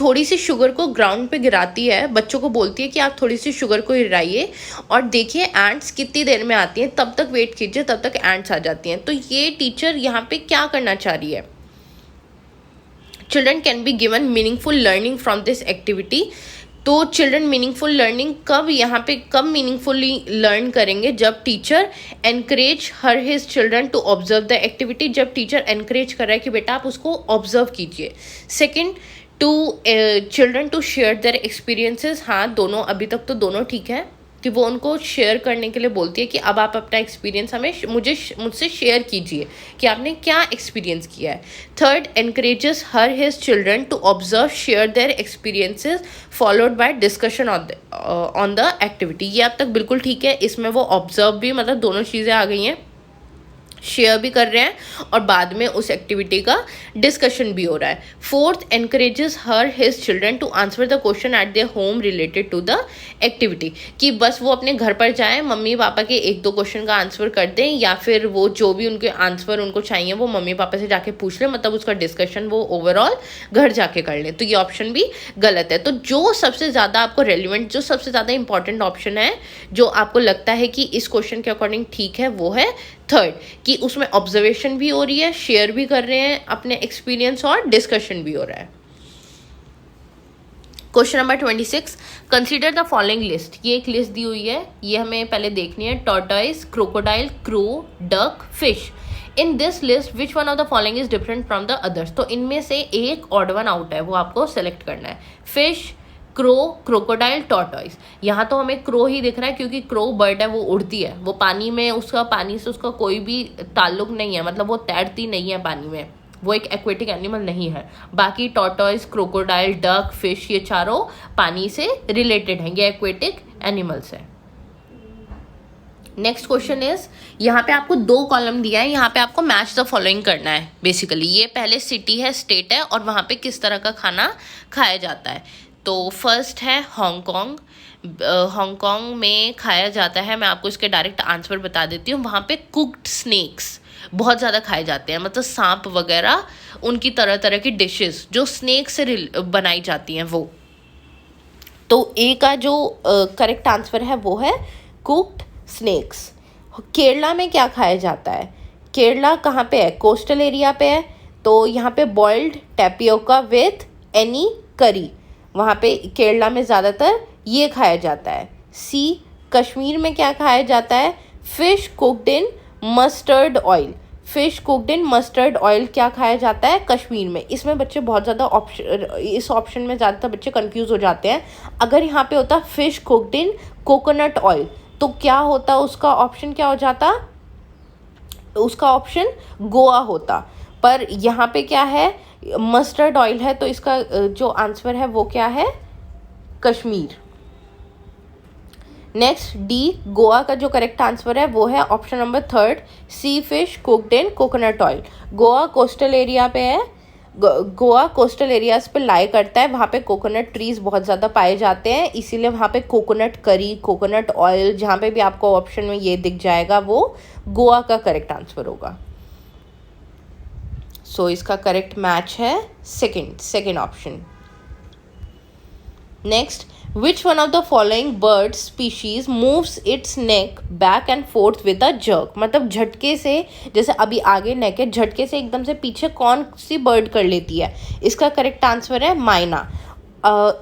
थोड़ी सी sugar को ground पे गिराती है, बच्चों को बोलती है कि आप थोड़ी सी शुगर को गिराइए और देखिए एंट्स कितनी देर में आती हैं, तब तक वेट कीजिए, तब तक एंट्स आ जाती हैं। तो ये टीचर यहाँ पे क्या करना चाह रही है, children can be given meaningful learning from this activity. तो चिल्ड्रन मीनिंगफुल लर्निंग कब मीनिंगफुली लर्न करेंगे, जब teacher encourage her his children to observe the activity, जब टीचर एनकरेज कर रहा है कि बेटा आप उसको ऑब्जर्व कीजिए। Second, to children to share their experiences, हाँ दोनों, अभी तक तो दोनों ठीक है कि वो उनको शेयर करने के लिए बोलती है कि अब आप अपना एक्सपीरियंस मुझसे शेयर कीजिए कि आपने क्या एक्सपीरियंस किया है। Third, encourages her his children to observe share their experiences followed by discussion on the activity, ये अब तक बिल्कुल ठीक है। इसमें वो ऑब्जर्व भी मतलब दोनों चीज़ें आ गई हैं, शेयर भी कर रहे हैं और बाद में उस एक्टिविटी का डिस्कशन भी हो रहा है। Fourth, encourages her his children to answer the question at their home related to the activity, कि बस वो अपने घर पर जाएं, मम्मी पापा के एक दो क्वेश्चन का आंसर कर दें, या फिर वो जो भी उनके आंसर उनको चाहिए वो मम्मी पापा से जाके पूछ लें, मतलब उसका डिस्कशन वो ओवरऑल घर जाके कर लें। तो ये ऑप्शन भी गलत है। तो जो सबसे ज़्यादा आपको रेलिवेंट, जो सबसे ज़्यादा इंपॉर्टेंट ऑप्शन है, जो आपको लगता है कि इस क्वेश्चन के अकॉर्डिंग ठीक है, वो है थर्ड, कि उसमें ऑब्जर्वेशन भी हो रही है, शेयर भी कर रहे हैं अपने एक्सपीरियंस और डिस्कशन भी हो रहा है। Question number 26, consider the following list, ये एक लिस्ट दी हुई है, ये हमें पहले देखनी है। Tortoise, crocodile, crow, duck, fish. In this list which one of the following is different from the others, तो इनमें से एक ऑड वन आउट है, वो आपको सेलेक्ट करना है। Fish, crow, crocodile, tortoise. यहाँ तो हमें क्रो ही दिख रहा है क्योंकि क्रो बर्ड है, वो उड़ती है, वो पानी में, पानी से उसका कोई भी ताल्लुक नहीं है, मतलब वो तैरती नहीं है पानी में, वो एक एक्वेटिक एनिमल नहीं है। बाकी टॉर्टोइज, क्रोकोडाइल, डक, फिश, ये चारों पानी से रिलेटेड हैं, ये एक्वेटिक एनिमल्स हैं। नेक्स्ट क्वेश्चन इज, यहाँ पे आपको दो कॉलम दिया है, यहाँ पे आपको मैच द फॉलोइंग करना है। बेसिकली ये पहले सिटी है, स्टेट है, और वहाँ पे किस तरह का खाना खाया जाता है। तो फर्स्ट है हांगकांग। हांगकांग में खाया जाता है, मैं आपको इसके डायरेक्ट आंसर बता देती हूँ, वहाँ पे कुक्ड स्नेक्स बहुत ज़्यादा खाए जाते हैं, मतलब सांप वगैरह, उनकी तरह तरह की डिशेस जो स्नेक से बनाई जाती हैं वो। तो ए का जो करेक्ट आंसर है वो है कुक्ड स्नेक्स। केरला में क्या खाया जाता है, केरला कहाँ पे है? कोस्टल एरिया पे है, तो यहाँ पे बॉइल्ड टैपियोका विथ एनी करी, वहाँ पे केरला में ज़्यादातर ये खाया जाता है। सी, कश्मीर में क्या खाया जाता है? Fish cooked in mustard oil. Fish cooked in mustard oil क्या खाया जाता है? कश्मीर में। इसमें बच्चे बहुत ज़्यादा इस ऑप्शन में ज़्यादातर बच्चे कंफ्यूज हो जाते हैं। अगर यहाँ पे होता fish cooked in coconut oil, तो क्या होता? उसका ऑप्शन क्या हो जाता? उसका ऑप्शन गोवा होता। पर यहाँ पे क्या है? मस्टर्ड ऑयल है, तो इसका जो आंसर है वो क्या है? कश्मीर। नेक्स्ट डी, गोवा का जो करेक्ट आंसर है वो है option number 3, C fish cooked in coconut oil. Goa coastal area पे है, गोवा कोस्टल एरियाज पे लाई करता है, वहाँ पे कोकोनट ट्रीज बहुत ज़्यादा पाए जाते हैं, इसीलिए वहाँ पे कोकोनट करी, कोकोनट ऑयल, जहाँ पे भी आपको ऑप्शन में ये दिख जाएगा वो गोवा का करेक्ट आंसर होगा। सो इसका करेक्ट मैच है second option. Next, which one of the following bird species moves its neck back and forth with a jerk? मतलब झटके से, जैसे अभी आगे नेक है, झटके से एकदम से पीछे कौन सी बर्ड कर लेती है? इसका करेक्ट आंसर है माइना।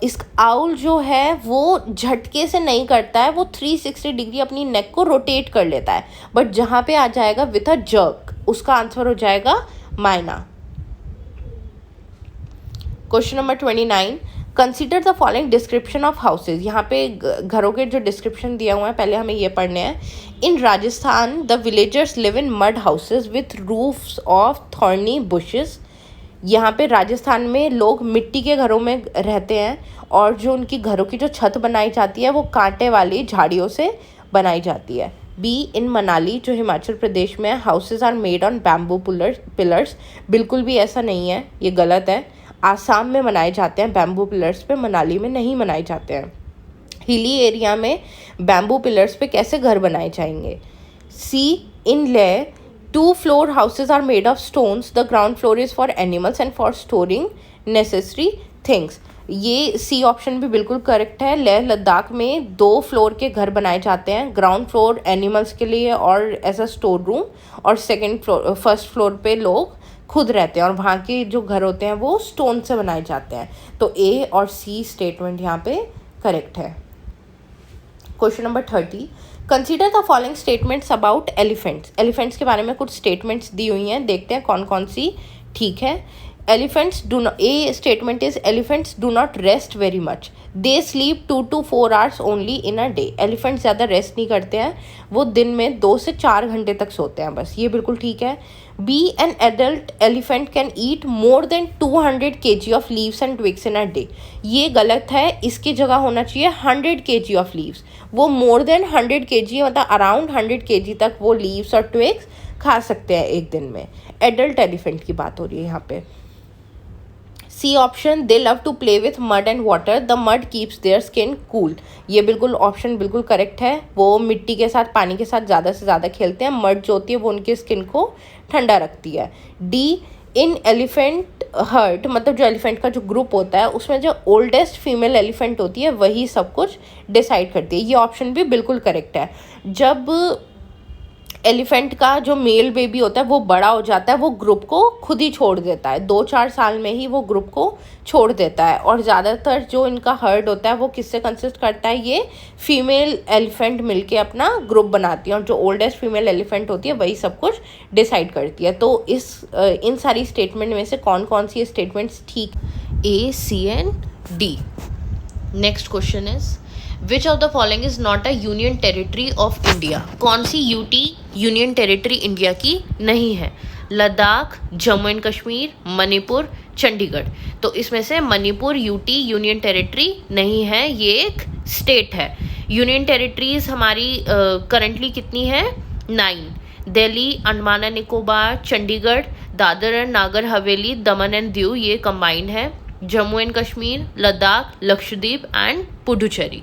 इस आउल जो है वो झटके से नहीं करता है, वो 360 डिग्री अपनी नेक को रोटेट कर लेता है, बट जहाँ पे आ जाएगा विथ अ जर्क, उसका आंसर हो जाएगा माइना। Question number 29, consider the following description of houses. यहाँ पे घरों के जो डिस्क्रिप्शन दिया हुआ है पहले हमें ये पढ़ने हैं। In Rajasthan the villagers live in mud houses with roofs of thorny bushes. यहाँ पे राजस्थान में लोग मिट्टी के घरों में रहते हैं, और जो उनकी घरों की जो छत बनाई जाती है वो कांटे वाली झाड़ियों से बनाई जाती है। बी, इन मनाली जो हिमाचल प्रदेश में है, houses are made on bamboo pillars. बिल्कुल भी ऐसा नहीं है, ये गलत है। आसाम में बनाए जाते हैं बैम्बू पिलर्स पे, मनाली में नहीं बनाए जाते हैं। हिली एरिया में बैम्बू पिलर्स पे कैसे घर बनाए जाएंगे? सी, इन ले 2 floor houses are made of stones, the ground floor is for animals and for storing necessary things। ये सी ऑप्शन भी बिल्कुल करेक्ट है। लेह लद्दाख में 2 फ्लोर के घर बनाए जाते हैं, ग्राउंड फ्लोर एनिमल्स के लिए और एज अ स्टोर रूम, और फर्स्ट फ्लोर पे लोग खुद रहते हैं, और वहाँ के जो घर होते हैं वो स्टोन से बनाए जाते हैं। तो ए और सी स्टेटमेंट यहाँ पे करेक्ट है। Question number 30, consider the following statements about elephants. Elephants के बारे में कुछ स्टेटमेंट्स दी हुई हैं, देखते हैं कौन कौन सी ठीक है। Elephants do not, A statement is elephants do not rest very much, they sleep 2 to 4 hours only in a day. Elephants ज़्यादा रेस्ट नहीं करते हैं, वो दिन में 2 से 4 घंटे तक सोते हैं बस, ये बिल्कुल ठीक है। B, an adult elephant can eat more than 200 kg of leaves and twigs in a day. ये गलत है, इसकी जगह होना चाहिए 100 kg ऑफ लीव्स। वो मोर देन 100 kg मतलब अराउंड 100 kg तक वो लीव्स और ट्विग्स खा सकते हैं एक दिन में। एडल्ट एलिफेंट की बात हो रही है यहाँ पे। C option, they love to play with mud and water, the mud keeps their skin cool. ये बिल्कुल ऑप्शन बिल्कुल करेक्ट है, वो मिट्टी के साथ पानी के साथ ज़्यादा से ज़्यादा खेलते हैं, मड जो होती है वो उनकी स्किन को ठंडा रखती है। डी, इन एलिफेंट हर्ड मतलब जो एलिफेंट का जो ग्रुप होता है उसमें जो ओल्डेस्ट फीमेल एलिफेंट होती है वही सब कुछ डिसाइड करती है। ये ऑप्शन भी बिल्कुल करेक्ट है। जब एलिफेंट का जो मेल बेबी होता है वो बड़ा हो जाता है, वो ग्रुप को खुद ही छोड़ देता है, 2-4 साल में ही वो ग्रुप को छोड़ देता है। और ज़्यादातर जो इनका हर्ड होता है वो किससे कंसिस्ट करता है? ये फीमेल एलिफेंट मिलके अपना ग्रुप बनाती है, और जो ओल्डेस्ट फीमेल एलिफेंट होती है वही सब कुछ डिसाइड करती है। तो इन सारी स्टेटमेंट में से कौन कौन सी स्टेटमेंट्स ठीक? A, C and D. Next question is, which of the following is not a union territory of India? कौन सी यूटी यूनियन टेरिटरी इंडिया की नहीं है? लद्दाख, जम्मू एंड कश्मीर, मणिपुर, चंडीगढ़। तो इसमें से मणिपुर यूटी यूनियन टेरिटरी नहीं है, ये एक स्टेट है। यूनियन टेरिटरीज हमारी करंटली कितनी है? 9। Delhi, Andaman and Nicobar, Chandigarh, Dadra and Nagar Haveli, Daman and Diu ये कंबाइंड है। Jammu and Kashmir, Ladakh, Lakshadweep and Puducherry.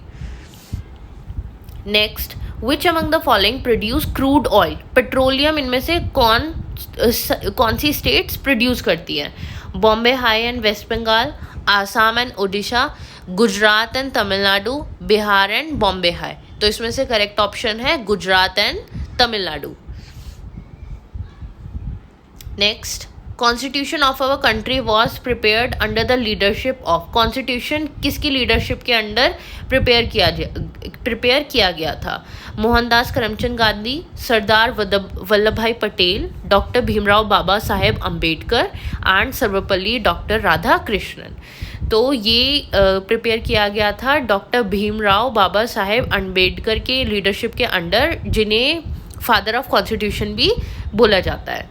Next, which among the following produce crude oil? Petroleum इनमें से कौन सी स्टेट्स प्रोड्यूस करती है? Bombay High and West Bengal, Assam and Odisha, Gujarat and Tamil Nadu, Bihar and Bombay High. तो इसमें से करेक्ट ऑप्शन है Gujarat and Tamil Nadu. Next, constitution of our country was prepared under the leadership of, constitution किसकी लीडरशिप के अंडर प्रिपेयर किया गया था? Mohandas Karamchand Gandhi, Sardar Vallabh bhai Patel, doctor Bhimrao Baba Saheb Ambedkar and Sarvepalli doctor Radhakrishnan. तो ये प्रिपेयर किया गया था डॉक्टर भीमराव बाबा साहेब अम्बेडकर के लीडरशिप के अंडर, जिन्हें फादर ऑफ कॉन्स्टिट्यूशन भी बोला जाता है।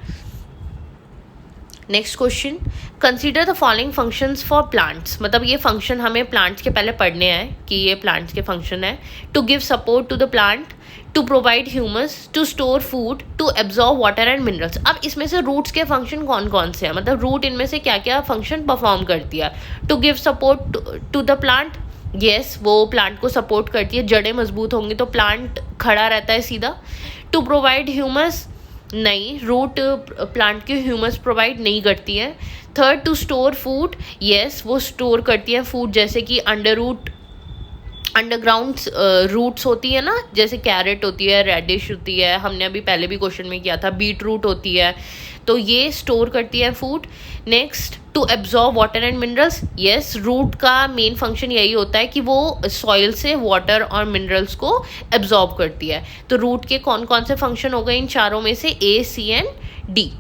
Next question, consider the following functions for plants, मतलब ये फंक्शन हमें प्लांट्स के पहले पढ़ने हैं कि ये प्लांट्स के फंक्शन है। To give support to the plant, to provide humus, to store food, to absorb water and minerals. अब इसमें से रूट्स के फंक्शन कौन कौन से हैं, मतलब रूट इनमें से क्या क्या फंक्शन परफॉर्म करती है? To give support to the plant, yes वो प्लांट को सपोर्ट करती है, जड़ें मजबूत होंगी तो प्लांट खड़ा रहता है सीधा। टू प्रोवाइड ह्यूमस, नहीं, रूट प्लांट के ह्यूमस प्रोवाइड नहीं करती है। Third, to store food, yes वो स्टोर करती है फूड, जैसे कि अंडरग्राउंड रूट्स होती है ना, जैसे कैरेट होती है, रेडिश होती है, हमने अभी पहले भी क्वेश्चन में किया था, बीट रूट होती है, तो ये स्टोर करती है food. Next, to absorb water and minerals, yes root का मेन फंक्शन यही होता है कि वो सॉइल से वाटर और मिनरल्स को एब्जॉर्ब करती है। तो रूट के कौन कौन से फंक्शन हो गए इन चारों में से? A, C and D.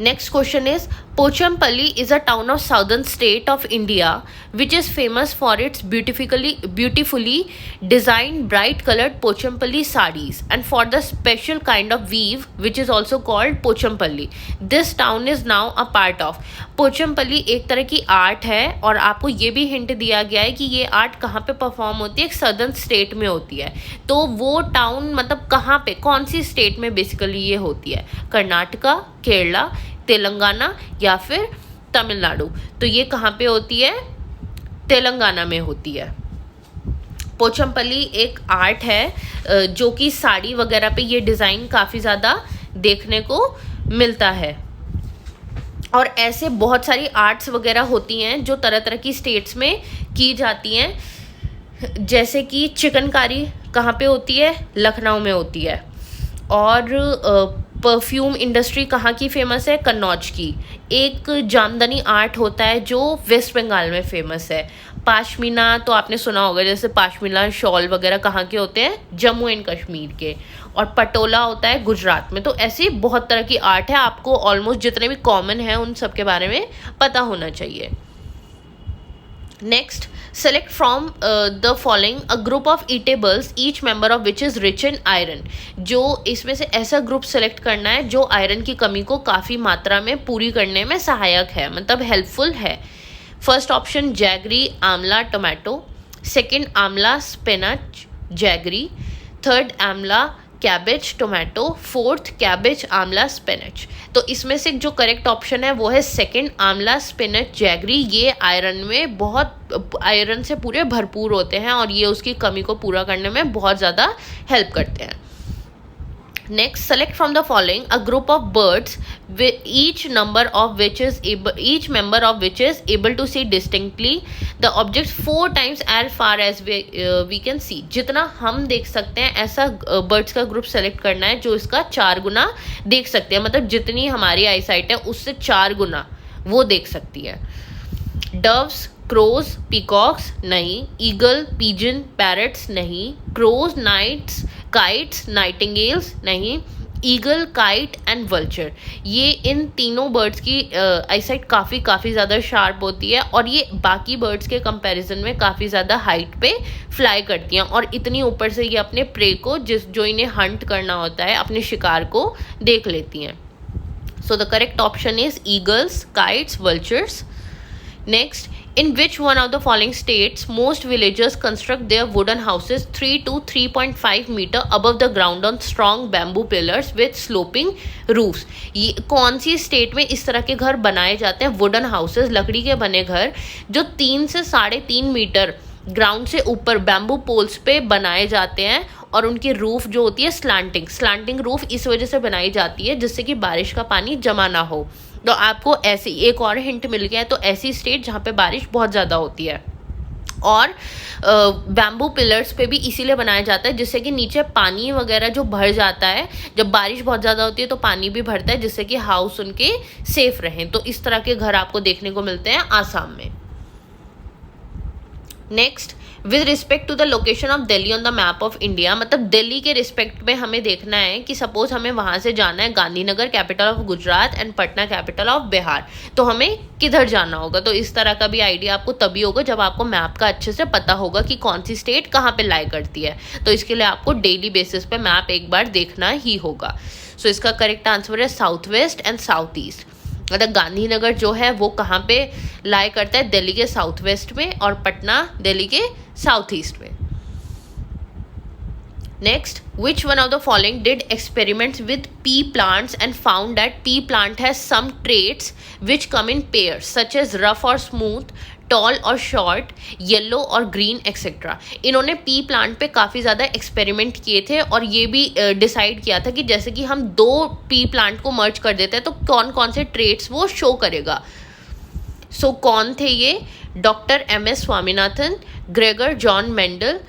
Next question is, Pochampally is a town of southern state of India which is famous for its beautifully designed bright colored Pochampally sarees and for the special kind of weave which is also called Pochampally. This town is now a part of. Pochampally एक तरह की art है और आपको ये भी hint दिया गया है कि ये आर्ट कहाँ पे परफॉर्म होती है, एक सदर्न स्टेट में होती है। तो वो टाउन मतलब कहाँ पे, कौन सी स्टेट में बेसिकली ये होती है? कर्नाटका, केरला, तेलंगाना या फिर तमिलनाडु। तो ये कहाँ पे होती है? तेलंगाना में होती है। पोचमपल्ली एक आर्ट है जो कि साड़ी वगैरह पे ये डिज़ाइन काफ़ी ज़्यादा देखने को मिलता है। और ऐसे बहुत सारी आर्ट्स वगैरह होती हैं जो तरह तरह की स्टेट्स में की जाती हैं, जैसे कि चिकनकारी कहाँ पे होती है? लखनऊ में होती है। और परफ्यूम इंडस्ट्री कहाँ की फेमस है? कन्नौज की। एक जामदनी आर्ट होता है जो वेस्ट बंगाल में फेमस है। पाशमीना तो आपने सुना होगा, जैसे पाशमीना शॉल वगैरह कहाँ के होते हैं? जम्मू एंड कश्मीर के। और पटोला होता है गुजरात में। तो ऐसी बहुत तरह की आर्ट है, आपको ऑलमोस्ट जितने भी कॉमन हैं उन सब के बारे में पता होना चाहिए। Next, select from the following a group of eatables each member of which is rich in iron। जो इसमें से ऐसा ग्रुप सेलेक्ट करना है जो आयरन की कमी को काफ़ी मात्रा में पूरी करने में सहायक है, मतलब हेल्पफुल है। फर्स्ट ऑप्शन जैगरी, आंवला, टोमेटो। सेकंड आंवला, स्पिनच, जैगरी। थर्ड आंवला, कैबेज, टोमेटो। फोर्थ कैबेज, आंवला, स्पिनच। तो इसमें से जो करेक्ट ऑप्शन है वो है सेकंड, आंवला, स्पिनच, जैगरी। ये आयरन में बहुत आयरन से पूरे भरपूर होते हैं और ये उसकी कमी को पूरा करने में बहुत ज़्यादा हेल्प करते हैं। Next, select from the following a group of birds with each member of which is able to see distinctly the object 4 times as far as we can see। जितना हम देख सकते हैं ऐसा बर्ड्स का ग्रुप सेलेक्ट करना है जो इसका 4 गुना देख सकते हैं, मतलब जितनी हमारी आई साइट है उससे 4 गुना वो देख सकती है। डव्स, क्रोज, पीकॉक्स नहीं। ईगल, पिजन, पैरट्स नहीं। क्रोज, नाइट्स, काइट्स, नाइटिंगेल्स नहीं। ईगल, काइट एंड वल्चर, ये इन तीनों बर्ड्स की आईसाइट काफ़ी ज़्यादा शार्प होती है और ये बाकी बर्ड्स के कंपैरिजन में काफ़ी ज़्यादा हाइट पे फ्लाई करती हैं और इतनी ऊपर से ये अपने प्रे को जो इन्हें हंट करना होता है, अपने शिकार को देख लेती हैं। So the correct option is eagles, kites, vultures. Next, in which one of the following states most villagers construct their wooden houses 3 to 3.5 meter above the ground on strong bamboo pillars with sloping roofs? ये कौन सी state में इस तरह के घर बनाए जाते हैं, वुडन हाउसेस, लकड़ी के बने घर जो 3 से 3.5 मीटर ग्राउंड से ऊपर बैम्बू पोल्स पे बनाए जाते हैं और उनकी रूफ जो होती है स्लांटिंग रूफ इस वजह से बनाई जाती है जिससे कि बारिश का पानी जमा ना हो। तो आपको ऐसी एक और हिंट मिल गया है, तो ऐसी स्टेट जहाँ पे बारिश बहुत ज़्यादा होती है और बैम्बू पिलर्स पे भी इसीलिए बनाया जाता है जिससे कि नीचे पानी वगैरह जो भर जाता है, जब बारिश बहुत ज़्यादा होती है तो पानी भी भरता है, जिससे कि हाउस उनके सेफ रहें। तो इस तरह के घर आपको देखने को मिलते हैं आसाम में। Next, with respect to the location of Delhi on the map of India, मतलब दिल्ली के रिस्पेक्ट में हमें देखना है कि सपोज हमें वहाँ से जाना है Gandhinagar capital of Gujarat and Patna capital of Bihar, तो हमें किधर जाना होगा। तो इस तरह का भी आइडिया आपको तभी होगा जब आपको मैप का अच्छे से पता होगा कि कौन सी स्टेट कहाँ पे लाई करती है। तो इसके लिए आपको डेली बेसिस पे मैप एक बार देखना ही होगा। सो इसका करेक्ट आंसर है south west and south east. मतलब गांधीनगर जो है वो कहाँ पे लाई करता है, दिल्ली के साउथ वेस्ट में, और पटना दिल्ली के साउथ ईस्ट में। Next, which one of the following did experiments with pea plants and found that pea plant has some traits which come in pairs such as rough or smooth, tall और short, yellow और green etcetera. इन्होंने pea plant पे काफ़ी ज़्यादा experiment किए थे और ये भी डिसाइड किया था कि जैसे कि हम 2 पी प्लांट को मर्ज कर देते हैं तो कौन कौन से ट्रेट्स वो शो करेगा। सो कौन थे ये? Doctor MS Swaminathan, Gregor John Mendel,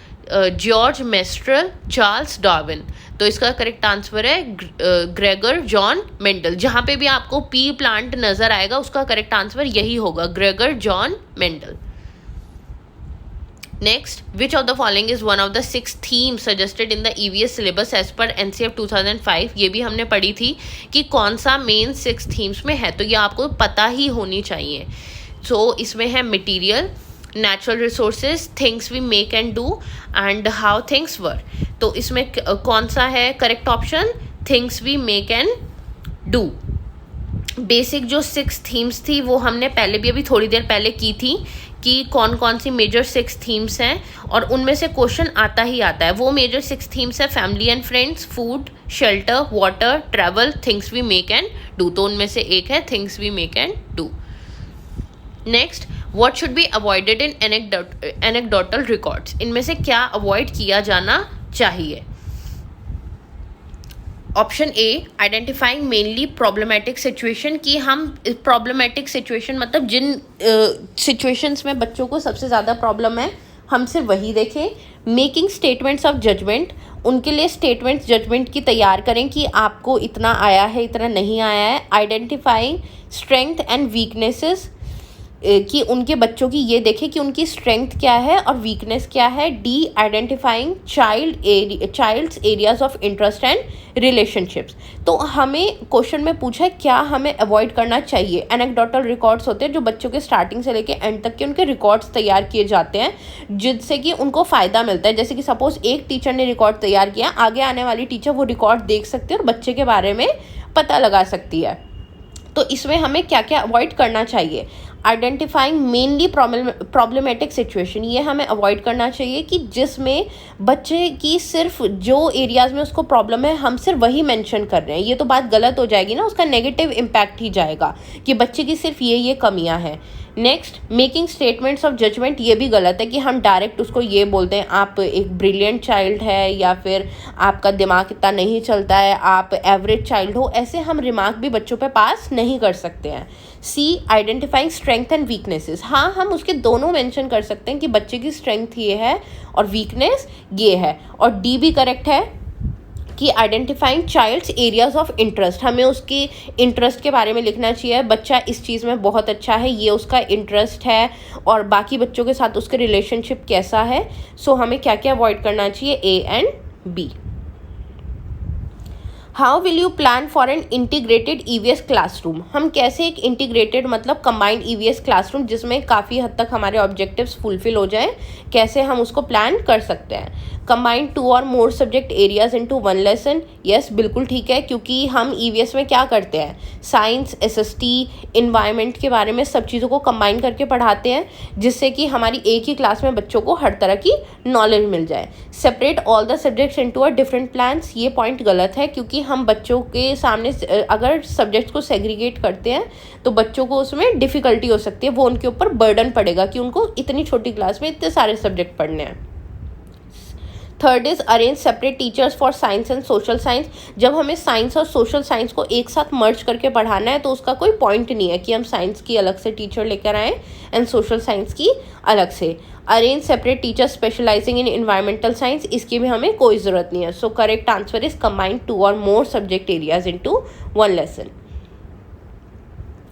George menstrual, Charles Darwin. तो इसका करेक्ट आंसर है ग्रेगर जॉन मेंडल। जहाँ पे भी आपको पी प्लांट नजर आएगा उसका करेक्ट आंसर यही होगा, Gregor John Mendel. Next, which of the following is one of the 6 themes suggested in the EVS syllabus as per NCF 2005। ये भी हमने पढ़ी थी कि कौन सा मेन 6 थीम्स में है, तो ये आपको पता ही होनी चाहिए। सो इसमें है material, natural resources, things we make and do and how things work. तो इसमें कौन सा है correct option? Things we make and do. Basic जो 6 थीम्स थी वो हमने पहले भी अभी थोड़ी देर पहले की थी कि कौन कौन सी मेजर 6 थीम्स हैं, और उनमें से क्वेश्चन आता ही आता है। वो मेजर 6 थीम्स है family and friends, food, shelter, water, travel, things we make and do. तो उनमें से एक है things we make and do. Next, what should be avoided in anecdotal records. इनमें से क्या अवॉइड किया जाना चाहिए? Option A, identifying mainly problematic situation, कि हम प्रॉब्लमेटिक सिचुएशन मतलब जिन सिचुएशंस में बच्चों को सबसे ज़्यादा प्रॉब्लम है हम सिर्फ वही देखें। मेकिंग स्टेटमेंट्स ऑफ जजमेंट, उनके लिए स्टेटमेंट्स जजमेंट की तैयार करें कि आपको इतना आया है इतना नहीं आया है। आइडेंटिफाइंग स्ट्रेंथ एंड वीकनेसेस, कि उनके बच्चों की ये देखें कि उनकी स्ट्रेंथ क्या है और वीकनेस क्या है। D, identifying child's areas of interest and relationships. तो हमें क्वेश्चन में पूछा है क्या हमें अवॉइड करना चाहिए। एनेक्डोटल रिकॉर्ड्स होते हैं जो बच्चों के स्टार्टिंग से लेके एंड तक के उनके रिकॉर्ड्स तैयार किए जाते हैं जिससे कि उनको फ़ायदा मिलता है। जैसे कि सपोज एक टीचर ने रिकॉर्ड तैयार किया, आगे आने वाली टीचर वो रिकॉर्ड देख सकती है और बच्चे के बारे में पता लगा सकती है। तो इसमें हमें क्या क्या अवॉइड करना चाहिए? आइडेंटिफाइंग मेनली प्रॉब्लमेटिक सिचुएशन, ये हमें अवॉइड करना चाहिए कि जिसमें बच्चे की सिर्फ जो एरियाज़ में उसको प्रॉब्लम है हम सिर्फ वही मेंशन कर रहे हैं। ये तो बात गलत हो जाएगी ना, उसका नेगेटिव इम्पैक्ट ही जाएगा कि बच्चे की सिर्फ ये कमियां हैं। Next, making statements of judgement, ये भी गलत है कि हम डायरेक्ट उसको ये बोलते हैं आप एक ब्रिलियंट चाइल्ड है या फिर आपका दिमाग इतना नहीं चलता है, आप एवरेज चाइल्ड हो। ऐसे हम रिमार्क भी बच्चों पे पास नहीं कर सकते हैं। सी, आइडेंटिफाइंग स्ट्रेंथ एंड वीकनेसेस, हाँ हम उसके दोनों मेंशन कर सकते हैं कि बच्चे की स्ट्रेंथ ये है और वीकनेस ये है। और डी भी करेक्ट है कि identifying child's areas of interest, हमें उसके इंटरेस्ट के बारे में लिखना चाहिए। बच्चा इस चीज़ में बहुत अच्छा है, ये उसका इंटरेस्ट है, और बाकी बच्चों के साथ उसके रिलेशनशिप कैसा है। सो हमें क्या क्या अवॉइड करना चाहिए? A and B. How will you plan for an integrated EVS classroom, हम कैसे एक इंटीग्रेटेड मतलब कंबाइंड EVS क्लासरूम जिसमें काफ़ी हद तक हमारे ऑब्जेक्टिव्स फुलफिल हो जाएं, कैसे हम उसको प्लान कर सकते हैं? कंबाइंड 2 और more subject areas into 1 lesson, yes बिल्कुल ठीक है, क्योंकि हम EVS में क्या करते हैं साइंस, SST, इन्वायरमेंट के बारे में सब चीज़ों को कंबाइन करके पढ़ाते हैं जिससे कि हमारी एक ही क्लास में बच्चों को हर तरह की नॉलेज मिल जाए। Separate all the subjects into a different plans, ये पॉइंट गलत है क्योंकि हम बच्चों के सामने अगर सब्जेक्ट्स को सेग्रीगेट करते हैं तो बच्चों को उसमें डिफ़िकल्टी हो सकती है, वो उनके ऊपर बर्डन पड़ेगा कि उनको इतनी छोटी क्लास में इतने सारे सब्जेक्ट पढ़ने हैं। Third is arrange separate teachers for science and social science. जब हमें साइंस और सोशल साइंस को एक साथ मर्ज करके पढ़ाना है तो उसका कोई पॉइंट नहीं है कि हम साइंस की अलग से टीचर लेकर आएँ एंड सोशल साइंस की अलग से। Arrange separate teacher specialising in environmental science, इसकी भी हमें कोई ज़रूरत नहीं है। So correct answer is combine 2 और more subject areas into 1 lesson.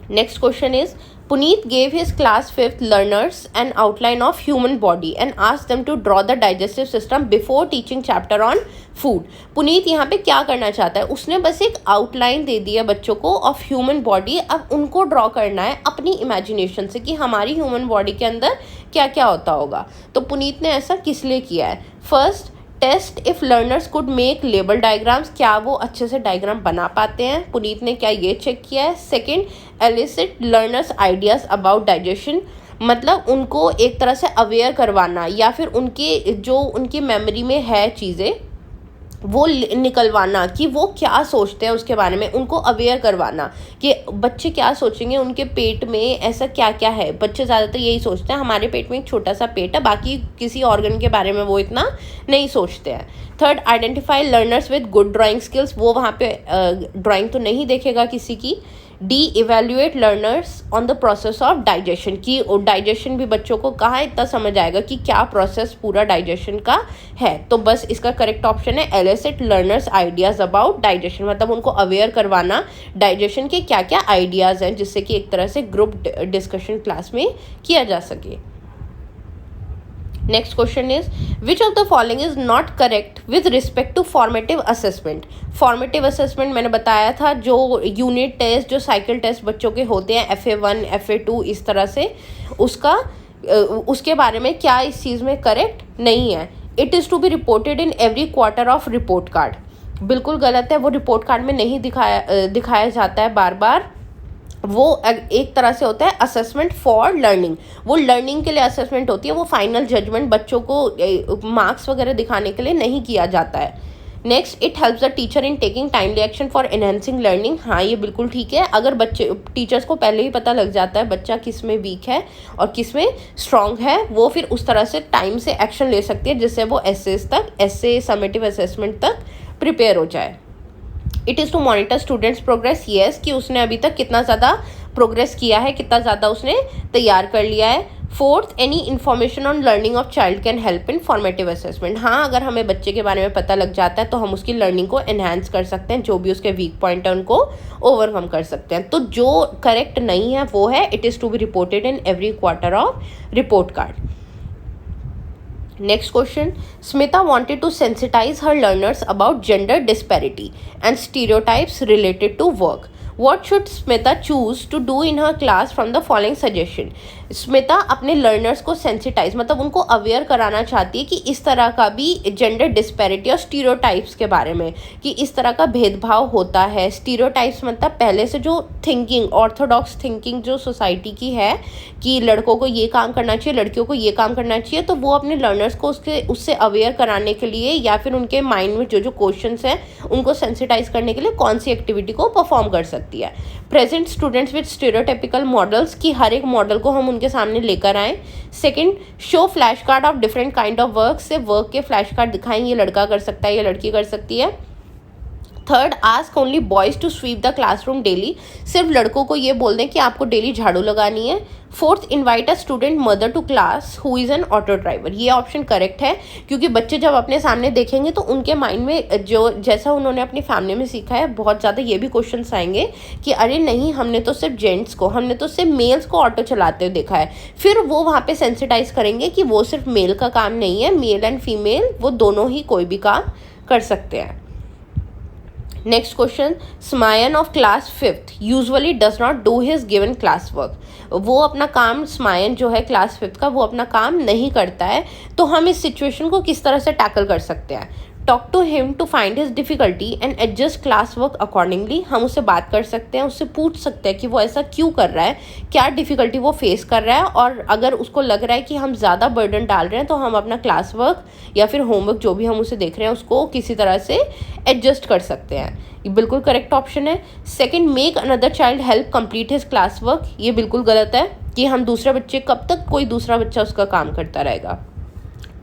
Next question is, Puneet gave his class 5th learners an outline of human body and asked them to draw the digestive system before teaching chapter on food. Puneet यहाँ पे क्या करना चाहता है, उसने बस एक outline दे दिया बच्चों को ऑफ ह्यूमन बॉडी। अब उनको ड्रॉ करना है अपनी इमेजिनेशन से कि हमारी ह्यूमन बॉडी के अंदर क्या क्या होता होगा। तो पुनीत ने ऐसा किस लिए किया है? First, test if learners could make label diagrams, क्या वो अच्छे से डायग्राम बना पाते हैं, पुनीत ने क्या ये चेक किया है। Second, elicit learners ideas about digestion, मतलब उनको एक तरह से अवेयर करवाना या फिर उनके जो उनकी मेमोरी में है चीज़ें वो निकलवाना कि वो क्या सोचते हैं उसके बारे में, उनको अवेयर करवाना कि बच्चे क्या सोचेंगे, उनके पेट में ऐसा क्या क्या है। बच्चे ज़्यादातर यही सोचते हैं हमारे पेट में एक छोटा सा पेट है, बाकी किसी ऑर्गन के बारे में वो इतना नहीं सोचते हैं। Third, identify learners with good drawing skills, वो वहाँ पे ड्राइंग तो नहीं देखेगा किसी की। D, evaluate learners on the process of digestion, की डाइजेशन भी बच्चों को कहाँ इतना समझ आएगा कि क्या प्रोसेस पूरा डाइजेशन का है। तो बस इसका करेक्ट ऑप्शन है elicit learners ideas about digestion, मतलब उनको अवेयर करवाना डाइजेशन के क्या क्या आइडियाज़ हैं जिससे कि एक तरह से ग्रुप डिस्कशन क्लास में किया जा सके। Next question is, which of the following is not correct with respect to formative assessment. Formative assessment मैंने बताया था जो यूनिट टेस्ट, जो साइकिल टेस्ट बच्चों के होते हैं FA1 FA2 इस तरह से, उसके बारे में क्या इस चीज़ में करेक्ट नहीं है। It is to be reported in every quarter of report card, बिल्कुल गलत है, वो रिपोर्ट कार्ड में नहीं दिखाया जाता है बार बार। वो एक तरह से होता है असेसमेंट फॉर लर्निंग, वो लर्निंग के लिए असेसमेंट होती है, वो फाइनल जजमेंट बच्चों को मार्क्स वगैरह दिखाने के लिए नहीं किया जाता है। Next, it helps the teacher in taking timely action for enhancing learning, हाँ ये बिल्कुल ठीक है। अगर टीचर्स को पहले ही पता लग जाता है बच्चा किस में वीक है और किस में स्ट्रॉन्ग है, वो फिर उस तरह से टाइम से एक्शन ले सकती है जिससे वो एसे समेटिव असेसमेंट तक प्रिपेयर हो जाए। It is to monitor students progress, yes, कि उसने अभी तक कितना ज़्यादा प्रोग्रेस किया है, कितना ज़्यादा उसने तैयार कर लिया है। Fourth, any information on learning of child can help in formative assessment, हाँ अगर हमें बच्चे के बारे में पता लग जाता है तो हम उसकी लर्निंग को एनहांस कर सकते हैं, जो भी उसके वीक पॉइंट है उनको ओवरकम कर सकते हैं। तो जो करेक्ट नहीं है वो है it is to be reported in every quarter of report card. Next question, Smita wanted to sensitize her learners about gender disparity and stereotypes related to work. What should Smita choose to do in her class from the following suggestion? Smita अपने learners को sensitize, मतलब उनको aware कराना चाहती है कि इस तरह का भी जेंडर डिस्पैरिटी और स्टीरियोटाइप्स के बारे में, कि इस तरह का भेदभाव होता है। स्टीरियोटाइप्स मतलब पहले से जो थिंकिंग, ऑर्थोडॉक्स थिंकिंग जो सोसाइटी की है कि लड़कों को ये काम करना चाहिए, लड़कियों को ये काम करना चाहिए, तो वो अपने लर्नर्स को उससे अवेयर कराने के लिए या फिर उनके माइंड में जो जो क्वेश्चंस हैं उनको सेंसिटाइज करने के लिए कौन सी एक्टिविटी को परफॉर्म कर सकती है। Present students with stereotypical models, की हर एक मॉडल को हम उनके सामने लेकर आएँ। Second, show flash card of different kind of work, से वर्क के फ्लैश कार्ड दिखाएं, ये लड़का कर सकता है, ये लड़की कर सकती है। Third, ask only boys to sweep the classroom daily, सिर्फ लड़कों को ये बोल दें कि आपको डेली झाड़ू लगानी है। Fourth, invite a student mother to class who is an auto driver, ये ऑप्शन करेक्ट है क्योंकि बच्चे जब अपने सामने देखेंगे तो उनके माइंड में जो जैसा उन्होंने अपनी फैमिली में सीखा है बहुत ज़्यादा ये भी क्वेश्चंस आएंगे कि अरे नहीं, हमने तो सिर्फ जेंट्स को, हमने तो सिर्फ मेल्स को ऑटो चलाते हुए देखा है। फिर वो वहाँ पे सेंसिटाइज करेंगे कि वो सिर्फ मेल का काम नहीं है, मेल एंड फीमेल वो दोनों ही कोई भी काम कर सकते हैं। नेक्स्ट क्वेश्चन, स्मायन of class 5th usually does not do his given class work, वो अपना काम, स्मायन जो है क्लास 5th का, वो अपना काम नहीं करता है, तो हम इस सिचुएशन को किस तरह से टैकल कर सकते हैं। Talk to him to find his difficulty and adjust class work accordingly, हम उससे बात कर सकते हैं, उससे पूछ सकते हैं कि वो ऐसा क्यों कर रहा है, क्या डिफ़िकल्टी वो फेस कर रहा है, और अगर उसको लग रहा है कि हम ज़्यादा बर्डन डाल रहे हैं तो हम अपना क्लास वर्क या फिर होमवर्क जो भी हम उसे देख रहे हैं उसको किसी तरह से एडजस्ट कर सकते हैं। ये बिल्कुल करेक्ट ऑप्शन है। Second, make another child help complete his class work, ये बिल्कुल गलत है कि हम दूसरे बच्चे, कब तक कोई दूसरा बच्चा उसका काम करता रहेगा।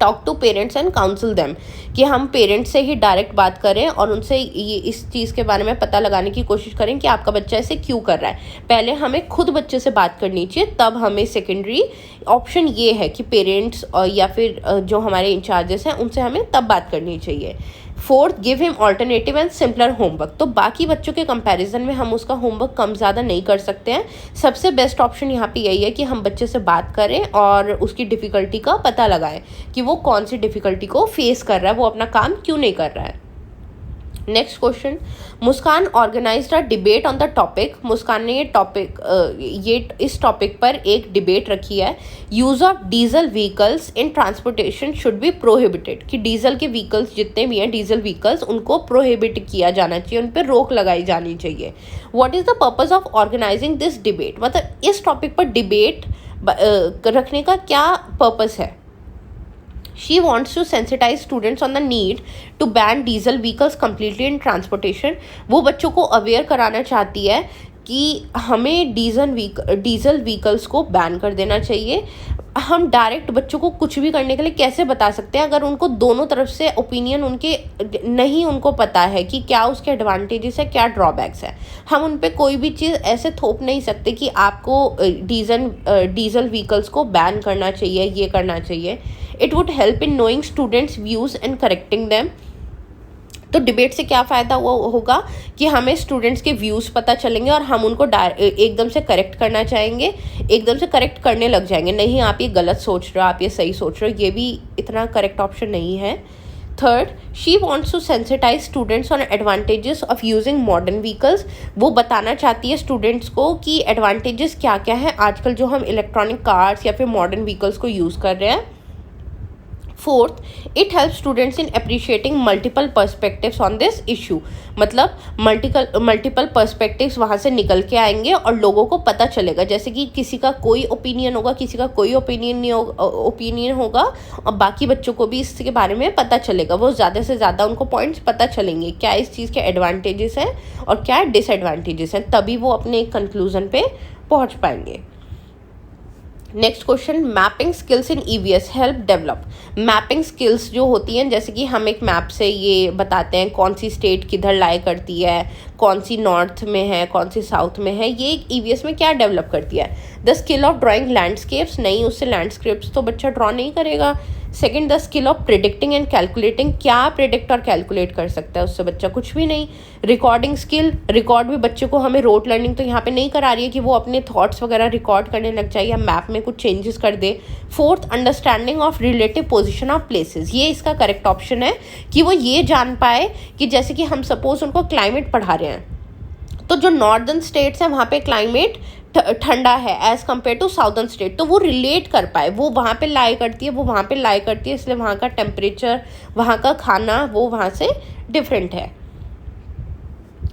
Talk to parents and counsel them, कि हम पेरेंट्स से ही डायरेक्ट बात करें और उनसे ये इस चीज़ के बारे में पता लगाने की कोशिश करें कि आपका बच्चा ऐसे क्यों कर रहा है। पहले हमें खुद बच्चे से बात करनी चाहिए, तब हमें सेकेंडरी ऑप्शन ये है कि पेरेंट्स या फिर जो हमारे इंचार्जेस हैं उनसे हमें तब बात करनी चाहिए। Fourth, give him alternative and simpler homework. तो बाकी बच्चों के कंपैरिजन में हम उसका होमवर्क कम ज़्यादा नहीं कर सकते हैं। सबसे बेस्ट ऑप्शन यहाँ पे यही है कि हम बच्चे से बात करें और उसकी डिफ़िकल्टी का पता लगाएं कि वो कौन सी डिफ़िकल्टी को फेस कर रहा है, वो अपना काम क्यों नहीं कर रहा है। Next question, Muskan organised a debate on the topic. Muskan ने इस टॉपिक पर एक डिबेट रखी है। Use of diesel vehicles in transportation should be prohibited, कि डीजल के व्हीकल्स जितने भी हैं डीजल व्हीकल्स उनको प्रोहिबिट किया जाना चाहिए, उन पर रोक लगाई जानी चाहिए। What is the purpose of organising this debate, मतलब इस टॉपिक पर डिबेट रखने का क्या पर्पज़ है। She wants to sensitize students on the need to ban diesel vehicles completely in transportation. वो बच्चों को अवेयर कराना चाहती है कि हमें डीजल व्हीकल्स को बैन कर देना चाहिए। हम डायरेक्ट बच्चों को कुछ भी करने के लिए कैसे बता सकते हैं अगर उनको दोनों तरफ से ओपिनियन उनके नहीं उनको पता है कि क्या उसके एडवांटेजेस है, क्या ड्रॉबैक्स है। हम उन पर कोई भी चीज़ ऐसे थोप नहीं सकते कि आपको डीजल व्हीकल्स को बैन करना चाहिए, ये करना चाहिए। It would help in knowing students views and correcting them. तो डिबेट से क्या फ़ायदा होगा कि हमें स्टूडेंट्स के व्यूज़ पता चलेंगे और हम उनको एकदम से करेक्ट करना चाहेंगे, एकदम से करेक्ट करने लग जाएंगे। नहीं आप ये गलत सोच रहे हो, आप ये सही सोच रहे हो, ये भी इतना करेक्ट ऑप्शन नहीं है। Third, she wants to sensitise students on advantages of using modern vehicles. वो बताना चाहती है स्टूडेंट्स को कि एडवांटेजेस क्या क्या है आजकल जो हम इलेक्ट्रॉनिक कार्स या फिर मॉडर्न व्हीकल्स को यूज़ कर रहे हैं। Fourth, it help students in appreciating multiple perspectives on this issue, मतलब मल्टीपल पर्सपेक्टिव्स वहाँ से निकल के आएंगे और लोगों को पता चलेगा। जैसे कि किसी का कोई ओपिनियन होगा, किसी का कोई ओपिनियन होगा और बाकी बच्चों को भी इसके बारे में पता चलेगा। वो ज़्यादा से ज़्यादा उनको पॉइंट्स पता चलेंगे क्या इस चीज़ के एडवांटेजेस हैं और क्या डिसएडवांटेजेस हैं, तभी वो अपने एक कंक्लूजन पे पहुँच पाएंगे। Next question, mapping skills in EVS help develop. Mapping skills जो होती हैं, जैसे कि हम एक मैप से ये बताते हैं कौन सी स्टेट किधर लाई करती है, कौन सी नॉर्थ में है, कौन सी साउथ में है, ये ईवीएस में क्या डेवलप करती है। The skill of drawing landscapes, नहीं उससे लैंडस्केप्स तो बच्चा ड्रॉ नहीं करेगा। Second, the skill of predicting and calculating, क्या प्रिडिक्ट और कैलकुलेट कर सकता है उससे बच्चा, कुछ भी नहीं। रिकॉर्डिंग स्किल, रिकॉर्ड भी बच्चे को हमें रोट लर्निंग तो यहाँ पे नहीं करा रही है कि वो अपने थॉट्स वगैरह रिकॉर्ड करने लग जाए या मैप में कुछ चेंजेस कर दे। Fourth, understanding of relative position of places, ये इसका करेक्ट ऑप्शन है कि वो ये जान पाए कि जैसे कि हम सपोज उनको क्लाइमेट पढ़ा रहे हैं तो जो नॉर्दर्न स्टेट्स हैं वहाँ पे क्लाइमेट ठंडा है as compare to southern state, तो वो रिलेट कर पाए, वो वहाँ पे लाई करती है, वो वहाँ पे लाई करती है, इसलिए वहाँ का टेम्परेचर, वहाँ का खाना वो वहाँ से डिफरेंट है।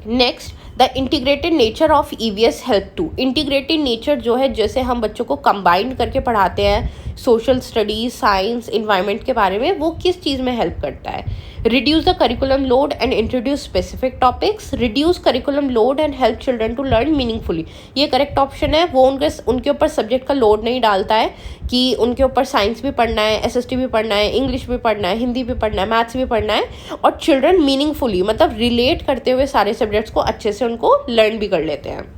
Next, the integrated nature of EVS help to. Integrated nature जो है, जैसे हम बच्चों को कंबाइंड करके पढ़ाते हैं सोशल स्टडीज, साइंस, इन्वायरमेंट के बारे में, वो किस चीज़ में हेल्प करता है। Reduce the curriculum load and introduce specific topics. Reduce curriculum load and help children to learn meaningfully, ये करेक्ट ऑप्शन है। वो उनके ऊपर सब्जेक्ट का लोड नहीं डालता है कि उनके ऊपर साइंस भी पढ़ना है, एसएसटी भी पढ़ना है, इंग्लिश भी पढ़ना है, हिंदी भी पढ़ना है, मैथ्स भी पढ़ना है, और चिल्ड्रन मीनिंगफुली मतलब रिलेट करते हुए सारे सब्जेक्ट्स को अच्छे से उनको लर्न भी कर लेते हैं।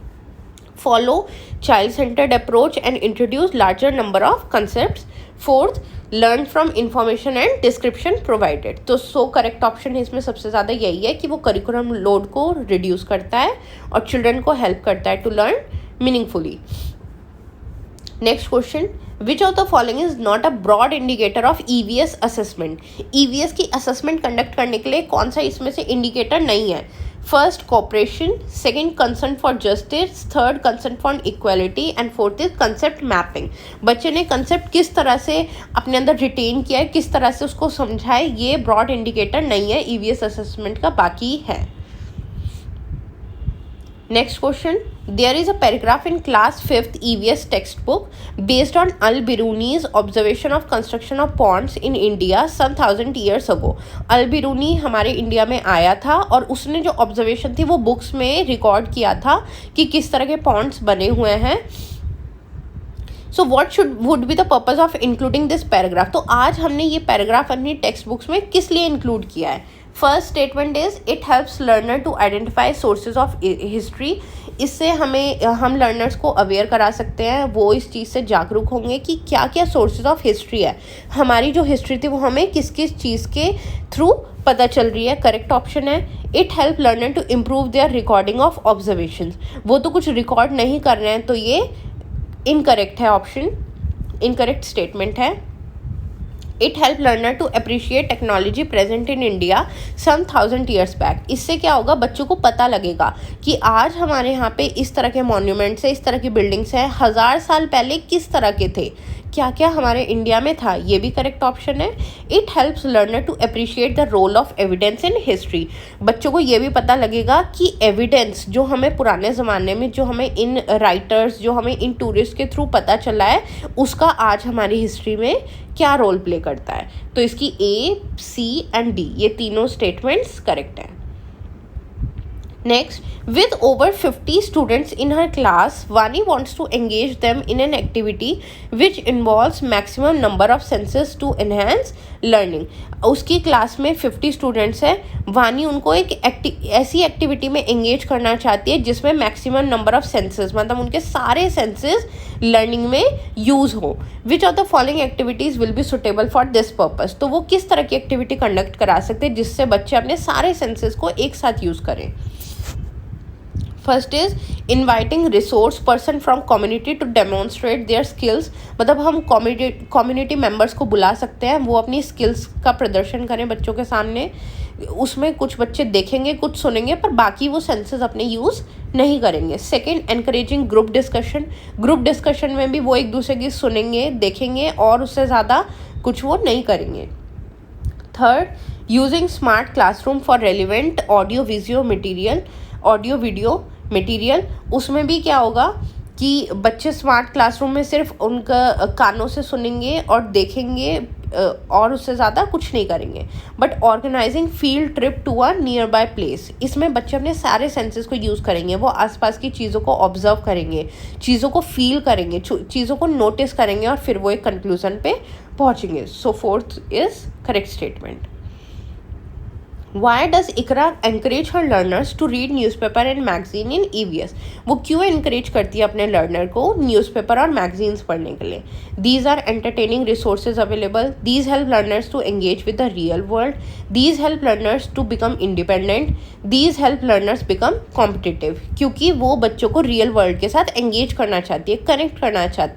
Follow child-centered approach and introduce larger number of concepts. Fourth, learn from information and description provided. तो करेक्ट ऑप्शन इसमें सबसे ज़्यादा यही है कि वो करिकुलम लोड को रिड्यूस करता है और चिल्ड्रन को हेल्प करता है to learn meaningfully. Next question, which of the following is not a broad indicator of EVS assessment. EVS की असेसमेंट कंडक्ट करने के लिए कौन सा इसमें से इंडिकेटर नहीं है। First, cooperation, second, concern for justice, third, concern for equality and fourth is concept mapping. बच्चे ने कंसेप्ट किस तरह से अपने अंदर रिटेन किया है, किस तरह से उसको समझा है, ये ब्रॉड इंडिकेटर नहीं है ईवीएस असेसमेंट का, बाकी है। Next question, there is a paragraph in class 5th EVS textbook based on Al-Biruni's observation of construction of ponds in India some 1000 years ago. Al-Biruni हमारे इंडिया में आया था और उसने जो ऑब्जर्वेशन थी वो बुक्स में रिकॉर्ड किया था कि किस तरह के पॉन्ड्स बने हुए हैं। So what would be the purpose of including this paragraph. तो आज हमने ये पैराग्राफ अपनी टेक्स्ट बुक्स में किस लिए इंक्लूड किया है। First statement is it helps learner to identify sources of history. इससे हम लर्नर्स को अवेयर करा सकते हैं, वो इस चीज़ से जागरूक होंगे कि क्या क्या सोर्सेज ऑफ हिस्ट्री है, हमारी जो हिस्ट्री थी वो हमें किस किस चीज़ के थ्रू पता चल रही है। करेक्ट ऑप्शन है। It help learner to improve their recording of observations. वो तो कुछ रिकॉर्ड नहीं कर रहे हैं, तो ये इनकरेक्ट है, ऑप्शन इनकरेक्ट स्टेटमेंट है। It help learner to appreciate technology present in India some 1000 years back. इससे क्या होगा, बच्चों को पता लगेगा कि आज हमारे यहाँ पे इस तरह के मॉन्यूमेंट्स है, इस तरह की बिल्डिंग्स हैं, 1000 साल पहले किस तरह के थे, क्या क्या हमारे इंडिया में था। ये भी करेक्ट ऑप्शन है। It helps learner to appreciate the role of evidence in history. बच्चों को ये भी पता लगेगा कि एविडेंस जो हमें पुराने ज़माने में, जो हमें इन राइटर्स, जो हमें इन टूरिस्ट के थ्रू पता चला है, उसका आज हमारी हिस्ट्री में क्या रोल प्ले करता है। तो इसकी ए, सी एंड डी ये तीनों स्टेटमेंट्स करेक्ट हैं। Next, with over 50 students in her class, Vani wants to engage them in an activity which involves maximum number of senses to enhance learning. उसकी class में 50 students हैं, वानी उनको एक ऐसी एक्टिविटी में एंगेज करना चाहती है जिसमें मैक्सिमम नंबर ऑफ सेंसेस, मतलब उनके सारे सेंसेस लर्निंग में यूज़ हो। विच of the following activities will be suitable for this purpose. तो वो किस तरह की एक्टिविटी कंडक्ट करा सकते हैं जिससे बच्चे अपने सारे सेंसेस को एक साथ यूज़ करें। First is inviting resource person from community to demonstrate their skills. मतलब हम कम्युनिटी मेंबर्स को बुला सकते हैं, वो अपनी स्किल्स का प्रदर्शन करें बच्चों के सामने। उसमें कुछ बच्चे देखेंगे, कुछ सुनेंगे, पर बाकी वो सेंसेस अपने यूज़ नहीं करेंगे। Second, encouraging group discussion. Group discussion में भी वो एक दूसरे की सुनेंगे, देखेंगे और उससे ज़्यादा कुछ वो नहीं करेंगे। Third, using smart classroom for relevant audio video material. उसमें भी क्या होगा कि बच्चे स्मार्ट क्लासरूम में सिर्फ उनका कानों से सुनेंगे और देखेंगे और उससे ज़्यादा कुछ नहीं करेंगे। But organising field trip to a nearby place, इसमें बच्चे अपने सारे सेंसेस को यूज़ करेंगे। वो आसपास की चीज़ों को ऑब्जर्व करेंगे, चीज़ों को फील करेंगे, चीज़ों को नोटिस करेंगे और फिर वो एक कंक्लूजन पे पहुँचेंगे। So fourth is correct statement. Why does Ikra encourage her learners to read newspaper and magazine in EVS? वो क्यों encourage करती है अपने learner को newspaper और magazines पढ़ने के लिए? These are entertaining resources available. These help learners to engage with the real world. These help learners to become independent. These help learners become competitive. क्योंकि वो बच्चों को real world के साथ engage करना चाहती है, connect करना चाहती है।